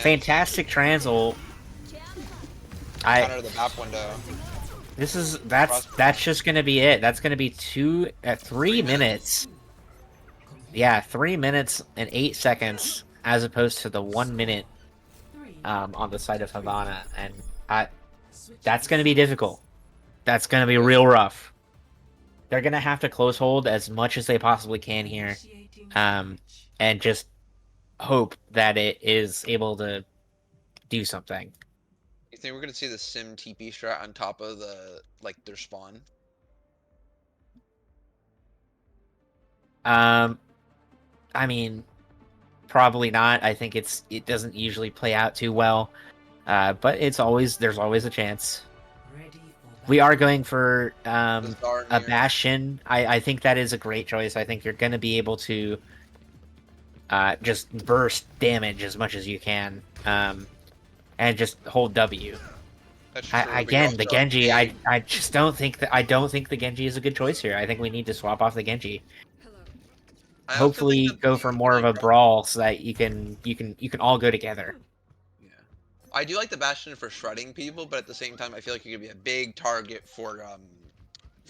[SPEAKER 6] Fantastic transol.
[SPEAKER 7] Counter the map window.
[SPEAKER 6] That's just gonna be it. That's gonna be 3 minutes. Yeah, 3 minutes and 8 seconds as opposed to the 1 minute on the side of Havana, and that's gonna be difficult. That's gonna be real rough. They're gonna have to close hold as much as they possibly can here, and just hope that it is able to do something.
[SPEAKER 7] You think we're gonna see the sim TP strat on top of their spawn?
[SPEAKER 6] I mean, probably not. I think it doesn't usually play out too well, but there's always a chance. We are going for a Bastion. I think that is a great choice. I think you're going to be able to just burst damage as much as you can, and just hold W. Again, the Genji. I just don't think that. I don't think the Genji is a good choice here. I think we need to swap off the Genji. Hopefully, go for more of a brawl so that you can all go together.
[SPEAKER 7] Yeah, I do like the Bastion for shredding people, but at the same time, I feel like it could be a big target for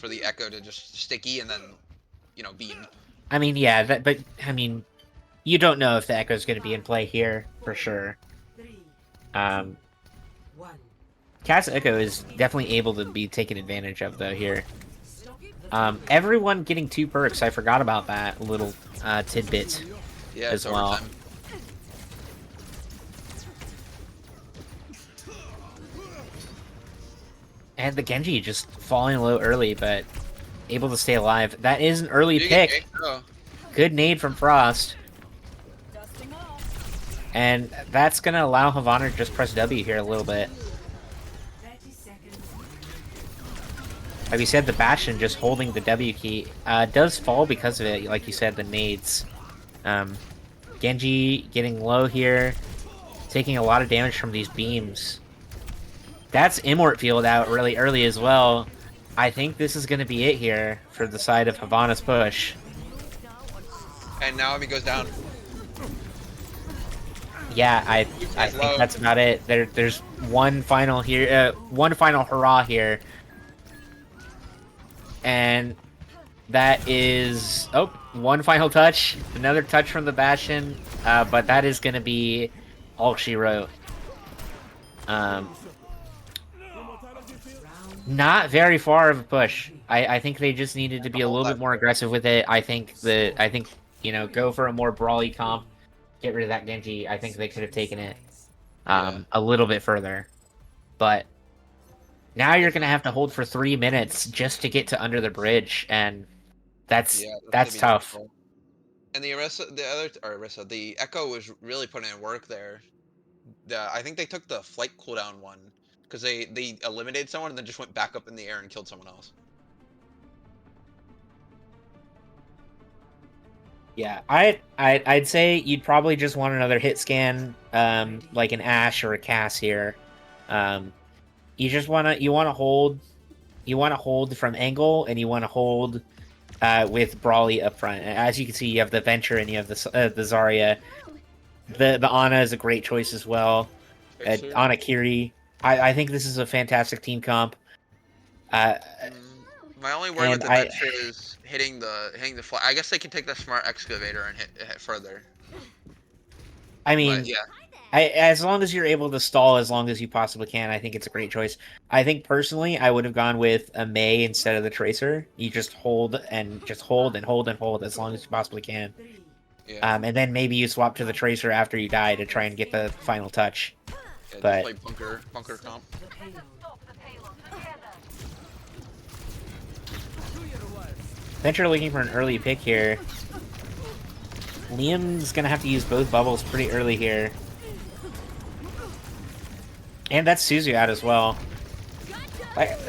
[SPEAKER 7] the Echo to just sticky and then beam.
[SPEAKER 6] I mean, yeah, but I mean, you don't know if the Echo is going to be in play here for sure. Cat's Echo is definitely able to be taken advantage of though here. Everyone getting 2 perks. I forgot about that little tidbit as well.
[SPEAKER 7] Overtime.
[SPEAKER 6] And the Genji just falling low early, but able to stay alive. That is an early pick. Good nade from Frost. And that's going to allow Havana to just press W here a little bit. Like we said, the Bastion just holding the W key does fall because of it. Like you said, the nades. Genji getting low here. Taking a lot of damage from these beams. That's Immort field out really early as well. I think this is going to be it here for the side of Havana's push.
[SPEAKER 7] And now he goes down.
[SPEAKER 6] Yeah, I think that's about it. There's one final here, one final hurrah here, and that is one final touch, another touch from the Bastion, but that is going to be all she wrote. Not very far of a push. I think they just needed to be a little bit more aggressive with it. I think go for a more brawly comp. Get rid of that Genji. I think they could have taken it a little bit further. But now you're going to have to hold for 3 minutes just to get to under the bridge, and that's tough.
[SPEAKER 7] Difficult. And the Echo was really putting in work there. I think they took the flight cooldown one because they eliminated someone and then just went back up in the air and killed someone else.
[SPEAKER 6] Yeah, I'd say you'd probably just want another hit scan, like an Ashe or a Cass here. You just want to hold from angle, and you want to hold with Brawly up front. As you can see, you have the Venture and you have the Zarya. The Ana is a great choice as well. Ana Kiri. I think this is a fantastic team comp.
[SPEAKER 7] My only worry with the Venture is hitting the fly. I guess they can take the Smart Excavator and hit further.
[SPEAKER 6] I mean,
[SPEAKER 7] But yeah,
[SPEAKER 6] as long as you're able to stall as long as you possibly can, I think it's a great choice. I think personally, I would have gone with a May instead of the Tracer. You just hold and hold as long as you possibly can.
[SPEAKER 7] yeah,
[SPEAKER 6] And then maybe you swap to the Tracer after you die to try and get the final touch.
[SPEAKER 7] yeah. Just
[SPEAKER 6] But
[SPEAKER 7] play bunker comp.
[SPEAKER 6] Venture looking for an early pick here. Liam's gonna have to use both bubbles pretty early here. And that's Suzu out as well.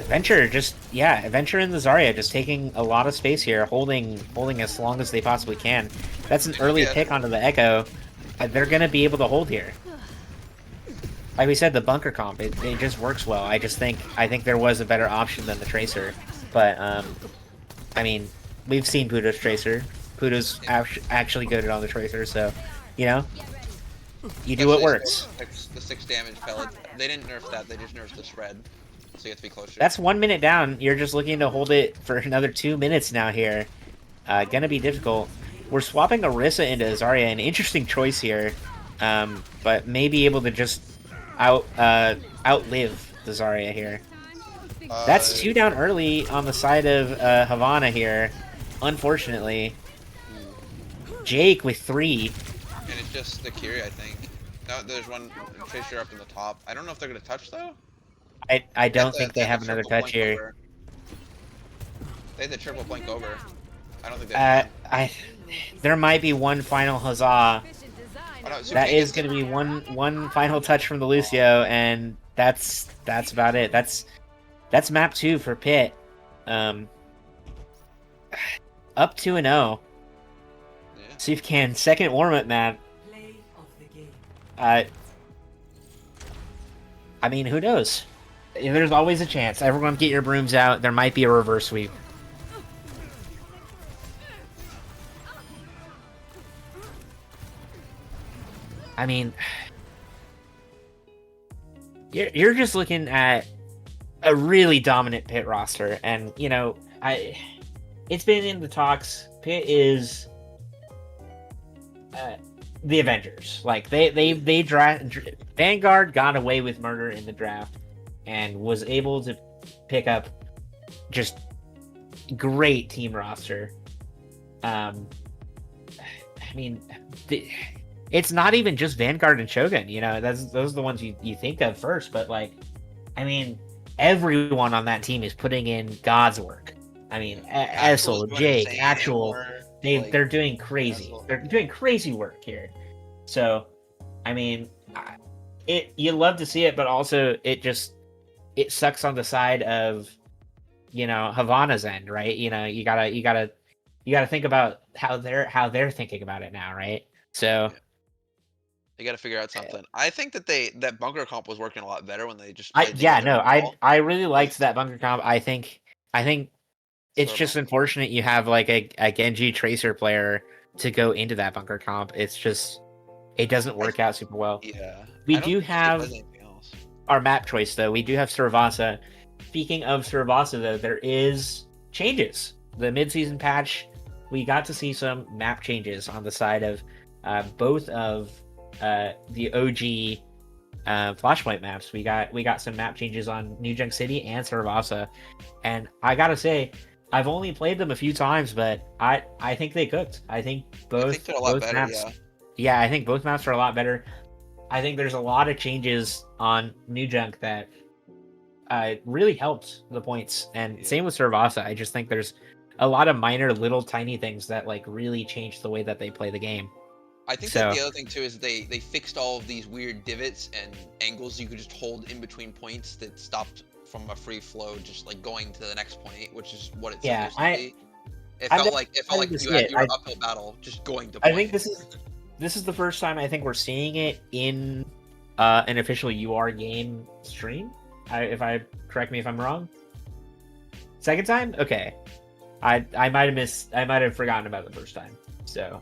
[SPEAKER 6] Venture Venture and the Zarya just taking a lot of space here, holding as long as they possibly can. That's an early
[SPEAKER 7] Yeah.
[SPEAKER 6] pick onto the Echo. They're gonna be able to hold here. Like we said, the bunker comp, it just works well. I think there was a better option than the Tracer. But I mean, we've seen Pudo's Tracer. Pudo's actually good on the Tracer, so you know, you do what works.
[SPEAKER 7] The 6 damage pellet. They didn't nerf that. They just nerfed the spread. So you have to be closer.
[SPEAKER 6] That's 1 minute down. You're just looking to hold it for another 2 minutes now here. Gonna be difficult. We're swapping Orisa into Zarya, an interesting choice here. But may be able to just outlive the Zarya here. That's 2 down early on the side of Havana here, unfortunately. Jake with 3.
[SPEAKER 7] And it's just the Kiri, I think. No, there's one Fisher up in the top. I don't know if they're gonna touch though.
[SPEAKER 6] I don't think they have another touch here.
[SPEAKER 7] Over. They had the triple blink over. I don't think they
[SPEAKER 6] there might be one final huzzah.
[SPEAKER 7] Oh, no,
[SPEAKER 6] That is going to be one final touch from the Lucio, and that's about it. That's map 2 for Pitt. Up 2-0.
[SPEAKER 7] Yeah.
[SPEAKER 6] See if can second warm up map. I mean, who knows? There's always a chance. Everyone get your brooms out. There might be a reverse sweep. I mean, you're just looking at a really dominant Pitt roster, and you know, it's been in the talks. Pitt is the Avengers. Like they draft. Vanguard got away with murder in the draft, and was able to pick up just great team roster. I mean, it's not even just Vanguard and Shogun, you know, those are the ones you think of first, but like, I mean, everyone on that team is putting in God's work. I mean, Essel, Jake, Actual, they're doing crazy. They're doing crazy work here. So, I mean, you love to see it, but also it sucks on the side of, you know, Havana's end, right? You know, you gotta think about how they're thinking about it now, right? So
[SPEAKER 7] you got to figure out something. I think that bunker comp was working a lot better when they just.
[SPEAKER 6] I really liked that bunker comp. I think it's just unfortunate you have like a Genji Tracer player to go into that bunker comp. It's just it doesn't work out super well.
[SPEAKER 7] Yeah,
[SPEAKER 6] we do have our map choice though. We do have Survasa. Speaking of Survasa though, there is changes. The mid-season patch, we got to see some map changes on the side of both of the OG Flashpoint maps. We got some map changes on New Junk City and Survasa, and I gotta say, I've only played them a few times, but I think they cooked. I think both
[SPEAKER 7] they're a lot better,
[SPEAKER 6] maps. Yeah, I think both maps are a lot better. I think there's a lot of changes on New Junk that really helped the points, and same with Survasa. I just think there's a lot of minor, little, tiny things that like really changed the way that they play the game.
[SPEAKER 7] I think that the other thing too is they fixed all of these weird divots and angles you could just hold in between points that stopped from a free flow, just like going to the next point, which is what it's supposed to be. It felt like you had your uphill battle just going to point.
[SPEAKER 6] I think this is the first time I think we're seeing it in an official UR game stream. Correct me if I'm wrong. Second time? Okay. I might have forgotten about the first time. So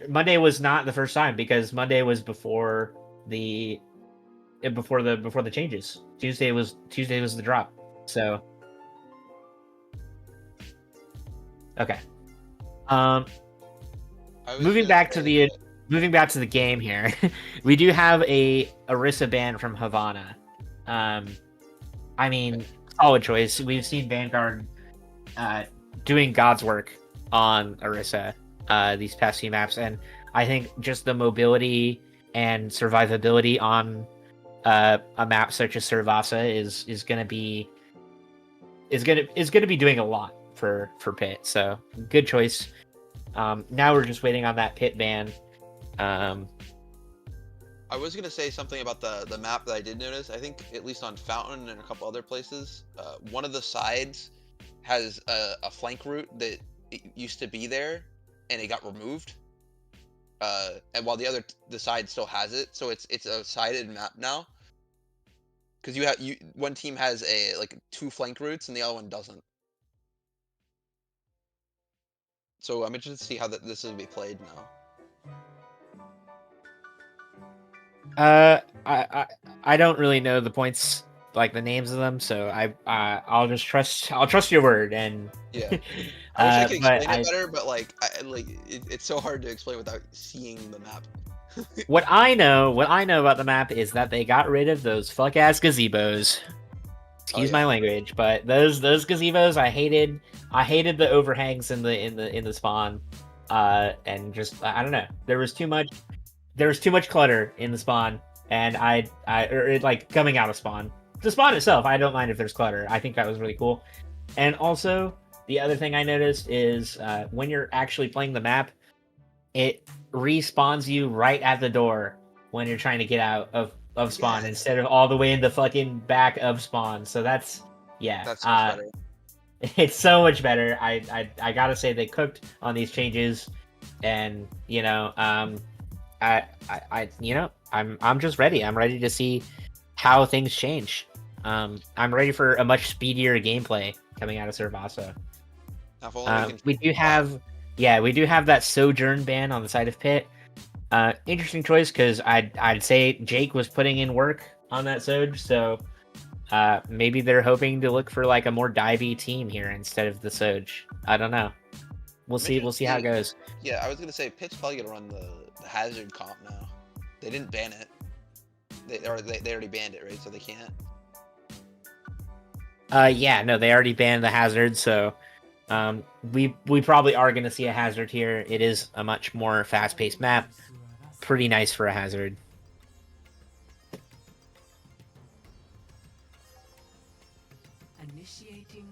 [SPEAKER 6] Monday was not the first time, because Monday was before the changes. Tuesday was the drop. So okay.
[SPEAKER 7] I was
[SPEAKER 6] moving
[SPEAKER 7] gonna
[SPEAKER 6] back to
[SPEAKER 7] say
[SPEAKER 6] the
[SPEAKER 7] that-
[SPEAKER 6] moving back to the game here, we do have a Orisa ban from Havana. I mean, solid choice. We've seen Vanguard doing God's work on Orisa these past few maps, and I think just the mobility and survivability on a map such as Servasa is gonna be doing a lot for Pit. So good choice. Now we're just waiting on that Pit ban.
[SPEAKER 7] I was gonna say something about the map that I did notice. I think at least on Fountain and a couple other places, one of the sides has a flank route that it used to be there, and it got removed. And while the side still has it, so it's a sided map now. Because one team has like 2 flank routes and the other one doesn't. So I'm interested to see how this will be played now.
[SPEAKER 6] I don't really know the points, like the names of them, so I'll just trust your word. And
[SPEAKER 7] Yeah. I wish I could
[SPEAKER 6] but
[SPEAKER 7] explain it better, but like it's so hard to explain without seeing the map.
[SPEAKER 6] what I know about the map is that they got rid of those fuck ass gazebos. Excuse my language, but those gazebos I hated. I hated the overhangs in the spawn, and just I don't know. There was too much clutter in the spawn, and like coming out of spawn. The spawn itself, I don't mind if there's clutter. I think that was really cool. And also, the other thing I noticed is when you're actually playing the map, it respawns you right at the door when you're trying to get out of spawn instead of all the way in the fucking back of spawn. So that's
[SPEAKER 7] That's much better.
[SPEAKER 6] it's so much better. I gotta say they cooked on these changes, and I'm just ready. I'm ready to see how things change. I'm ready for a much speedier gameplay coming out of Servasa. We do have that Sojourn ban on the side of Pit. Interesting choice, because I'd say Jake was putting in work on that Soj, so maybe they're hoping to look for like a more divey team here instead of the Soj. I don't know. We'll see how it goes.
[SPEAKER 7] Yeah, I was gonna say Pitt's probably gonna run the hazard comp now. They didn't ban it. They already banned it, right? So they can't.
[SPEAKER 6] Yeah, no, they already banned the hazard, so we probably are gonna see a hazard here. It is a much more fast-paced map. Pretty nice for a hazard.
[SPEAKER 8] Initiating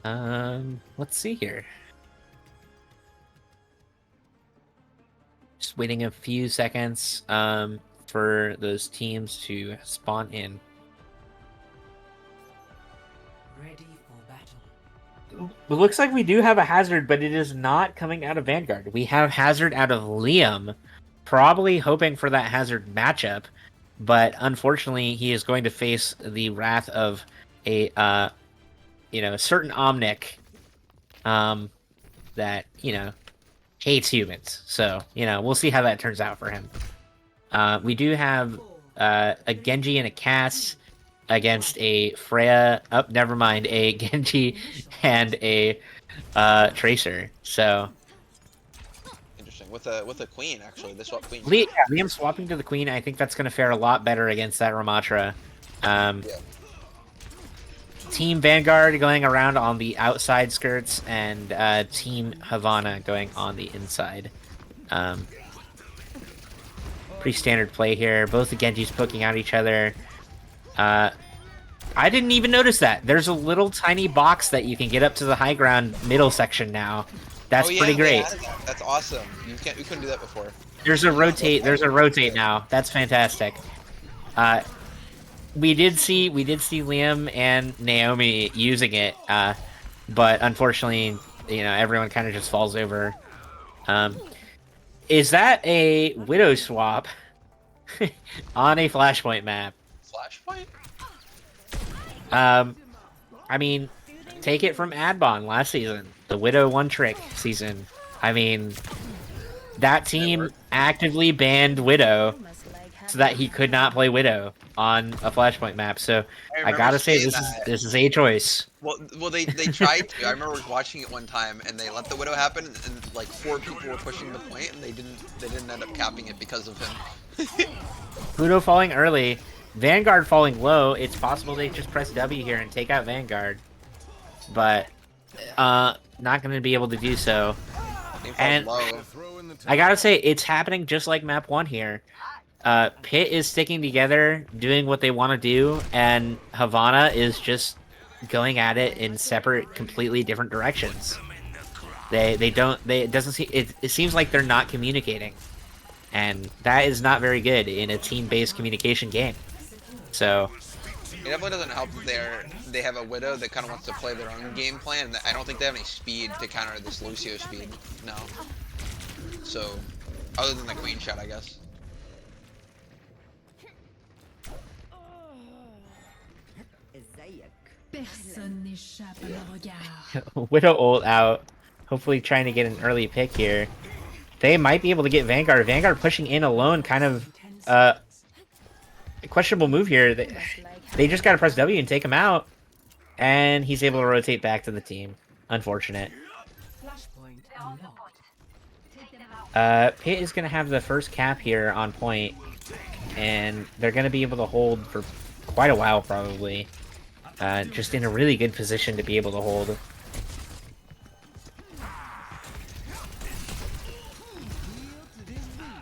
[SPEAKER 8] match.
[SPEAKER 6] Let's see here. Just waiting a few seconds for those teams to spawn in.
[SPEAKER 8] Ready for battle.
[SPEAKER 6] It looks like we do have a hazard, but it is not coming out of Vanguard. We have hazard out of Liam, probably hoping for that hazard matchup, but unfortunately he is going to face the wrath of a certain Omnic that hates humans. So we'll see how that turns out for him. We do have a Genji and a Cass against a Freya. Oh, never mind, a Genji and a Tracer. So
[SPEAKER 7] Interesting. With a queen, actually. They swap queen.
[SPEAKER 6] Liam swapping to the queen. I think that's going to fare a lot better against that Ramatra. Team Vanguard going around on the outside skirts, and Team Havana going on the inside. Pretty standard play here. Both the Genjis poking out each other. I didn't even notice that. There's a little tiny box that you can get up to the high ground middle section now. That's pretty great.
[SPEAKER 7] That's awesome. We couldn't do that before.
[SPEAKER 6] There's a rotate now. That's fantastic. We did see Liam and Naomi using it, but unfortunately, everyone kind of just falls over. Is that a Widow swap on a Flashpoint map?
[SPEAKER 7] Flashpoint?
[SPEAKER 6] I mean, take it from Adbon last season, the Widow one trick season. I mean, that team actively banned Widow that he could not play Widow on a Flashpoint map. So I
[SPEAKER 7] remember
[SPEAKER 6] gotta say
[SPEAKER 7] seeing
[SPEAKER 6] this is a choice.
[SPEAKER 7] Well, they tried to. I remember watching it one time, and they let the Widow happen, and like 4 people were pushing the point, and they didn't end up capping it because of him.
[SPEAKER 6] Pluto falling early, Vanguard falling low. It's possible they just press W here and take out Vanguard, but not going to be able to do so. And
[SPEAKER 7] Low.
[SPEAKER 6] I gotta say, it's happening just like map 1 here. Pitt is sticking together, doing what they want to do, and Havana is just going at it in separate, completely different directions. It seems like they're not communicating, and that is not very good in a team-based communication game. So
[SPEAKER 7] It definitely doesn't help that they have a Widow that kind of wants to play their own game plan, and I don't think they have any speed to counter this Lucio speed. No. So, other than the Queen shot, I guess.
[SPEAKER 8] Personne n'échappe à mon regard.
[SPEAKER 6] Widow ult out, hopefully trying to get an early pick here. They might be able to get Vanguard. Vanguard pushing in alone, kind of a questionable move here. They just got to press W and take him out, and he's able to rotate back to the team. Unfortunate.
[SPEAKER 8] Flashpoint unlocked.
[SPEAKER 6] Pitt is going to have the first cap here on point, and they're going to be able to hold for quite a while, probably. Just in a really good position to be able to hold.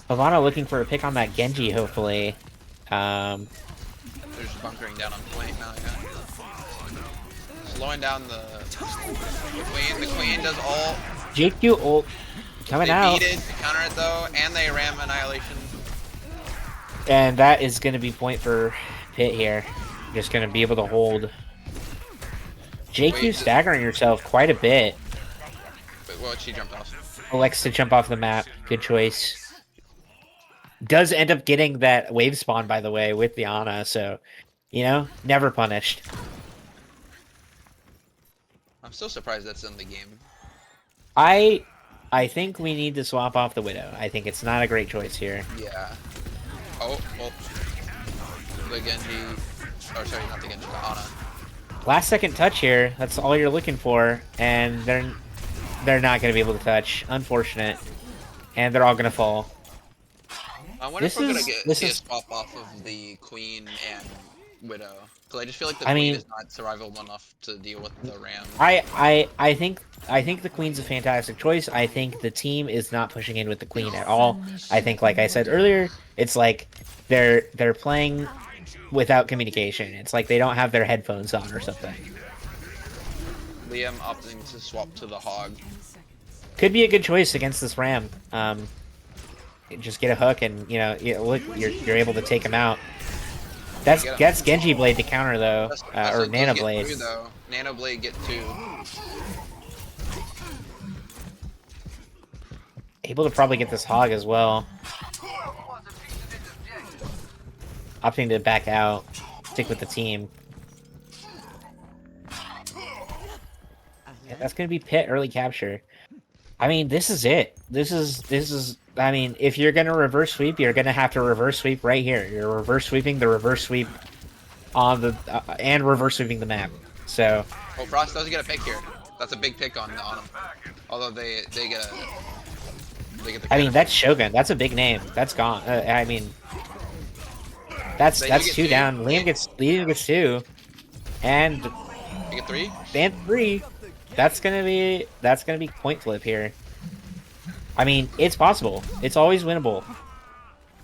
[SPEAKER 6] Havana looking for a pick on that Genji, hopefully.
[SPEAKER 7] They're just bunkering down on point now, yeah. Slowing down the Queen. The Queen does all.
[SPEAKER 6] JQ ult coming
[SPEAKER 7] They
[SPEAKER 6] out.
[SPEAKER 7] beat it to counter it though, and they ram Annihilation.
[SPEAKER 6] And that is going to be point for Pitt here. Just going to be able to hold. JQ staggering herself quite a bit.
[SPEAKER 7] But well, she jumped off.
[SPEAKER 6] Elects to jump off the map. Good choice. Does end up getting that wave spawn, by the way, with the Ana, so, you know, never punished.
[SPEAKER 7] I'm still surprised that's in the game.
[SPEAKER 6] I think we need to swap off the Widow. I think it's not a great choice here.
[SPEAKER 7] Yeah. Oh, well. The Genji. Oh, sorry, not the Genji, the Ana.
[SPEAKER 6] Last second touch here. That's all you're looking for, and they're not going to be able to touch. Unfortunate. And they're all going to fall.
[SPEAKER 7] I wonder if we're going to see a swap off of the Queen and Widow. Because I just feel like the Queen is not survivable enough to deal with the Ram.
[SPEAKER 6] I think the Queen's a fantastic choice. I think the team is not pushing in with the Queen at all. I think, like I said earlier, it's like they're playing without communication. It's like they don't have their headphones on or something.
[SPEAKER 7] Liam opting to swap to the Hog.
[SPEAKER 6] Could be a good choice against this Ram. Just get a hook and, you know, look, you're able to take him out. That's Genji Blade to counter though, or Nano Blade.
[SPEAKER 7] Nano Blade get 2.
[SPEAKER 6] Able to probably get this Hog as well. Opting to back out, stick with the team. Yeah, that's gonna be Pitt early capture. I mean, this is it. This is. I mean, if you're gonna reverse sweep, you're gonna have to reverse sweep right here. You're reverse sweeping the reverse sweep on the and reverse sweeping the map. So.
[SPEAKER 7] Oh, Frost does get a pick here. That's a big pick on him. Although they get the.
[SPEAKER 6] I mean, that's Shogun. That's a big name. That's gone. I mean. That's 2 down. Liam gets 2, and
[SPEAKER 7] you get 3.
[SPEAKER 6] And 3. That's gonna be point flip here. I mean, it's possible. It's always winnable.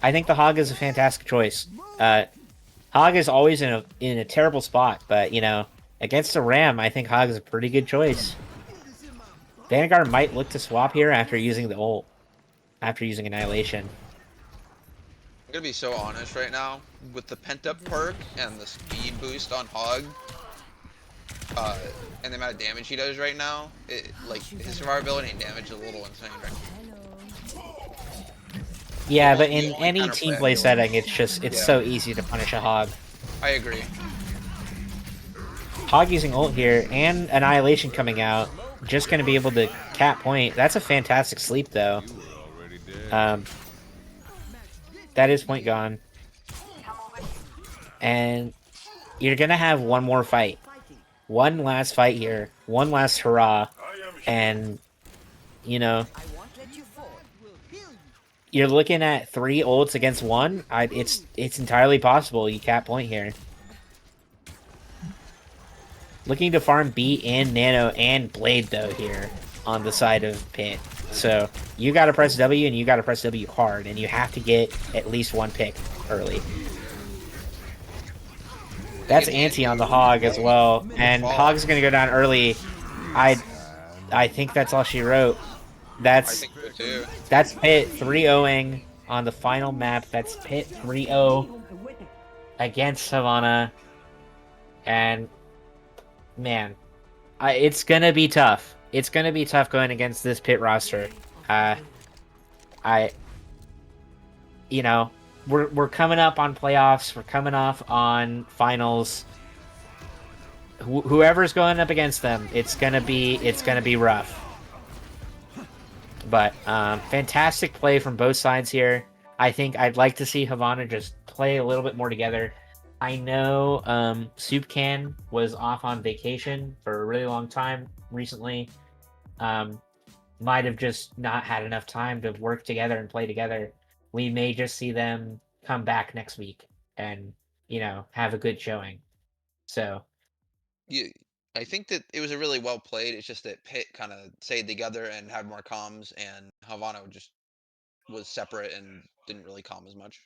[SPEAKER 6] I think the Hog is a fantastic choice. Hog is always in a terrible spot, but you know, against a Ram, I think Hog is a pretty good choice. Vanguard might look to swap here after using the ult, after using Annihilation.
[SPEAKER 7] I'm gonna be so honest right now with the pent up perk and the speed boost on Hog, and the amount of damage he does right now. Like his survivability and damage is a little insane right now.
[SPEAKER 6] Yeah, but in any team play setting, it's so easy to punish a Hog.
[SPEAKER 7] I agree.
[SPEAKER 6] Hog using ult here and Annihilation coming out, just gonna be able to cap point. That's a fantastic sleep though. That is point gone. and you're gonna have one more fight, one last fight here, one last hurrah, and you know you're looking at 3 ults against 1. It's entirely possible you cap point here. Looking to farm B and Nano and Blade, though, here on the side of Pit. So you got to press W, and you got to press W hard, and you have to get at least 1 pick early. That's Anti on the Hog as well, and Hog's going to go down early. I think that's all she wrote.
[SPEAKER 7] I think so too.
[SPEAKER 6] That's Pit 3-0ing on the final map. That's Pit 3-0 against Havana. And, man, it's going to be tough. It's going to be tough going against this Pit roster. We're coming up on playoffs. We're coming off on finals. Whoever's going up against them, it's gonna be rough. But fantastic play from both sides here. I think I'd like to see Havana just play a little bit more together. I know Soup Can was off on vacation for a really long time recently. Might have just not had enough time to work together and play together. We may just see them come back next week and, have a good showing. So,
[SPEAKER 7] I think that it was a really well played. It's just that Pitt kind of stayed together and had more comms, and Havana just was separate and didn't really calm as much.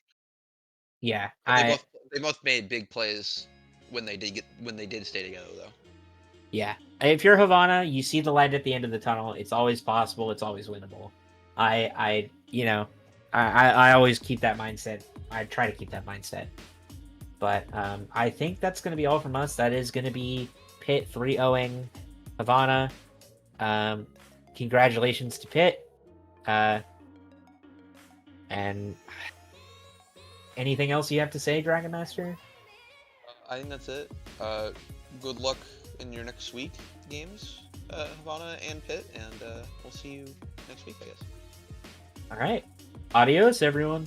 [SPEAKER 6] yeah,
[SPEAKER 7] But they both made big plays when they did stay together though.
[SPEAKER 6] Yeah. If you're Havana, you see the light at the end of the tunnel. It's always possible. It's always winnable. I always keep that mindset. I try to keep that mindset. But I think that's going to be all from us. That is going to be Pitt 3-0ing Havana. Congratulations to Pitt. And anything else you have to say, Dragon Master?
[SPEAKER 7] I think that's it. Good luck in your next week games, Havana and Pitt, and we'll see you next week, I guess.
[SPEAKER 6] All right. Adios, everyone.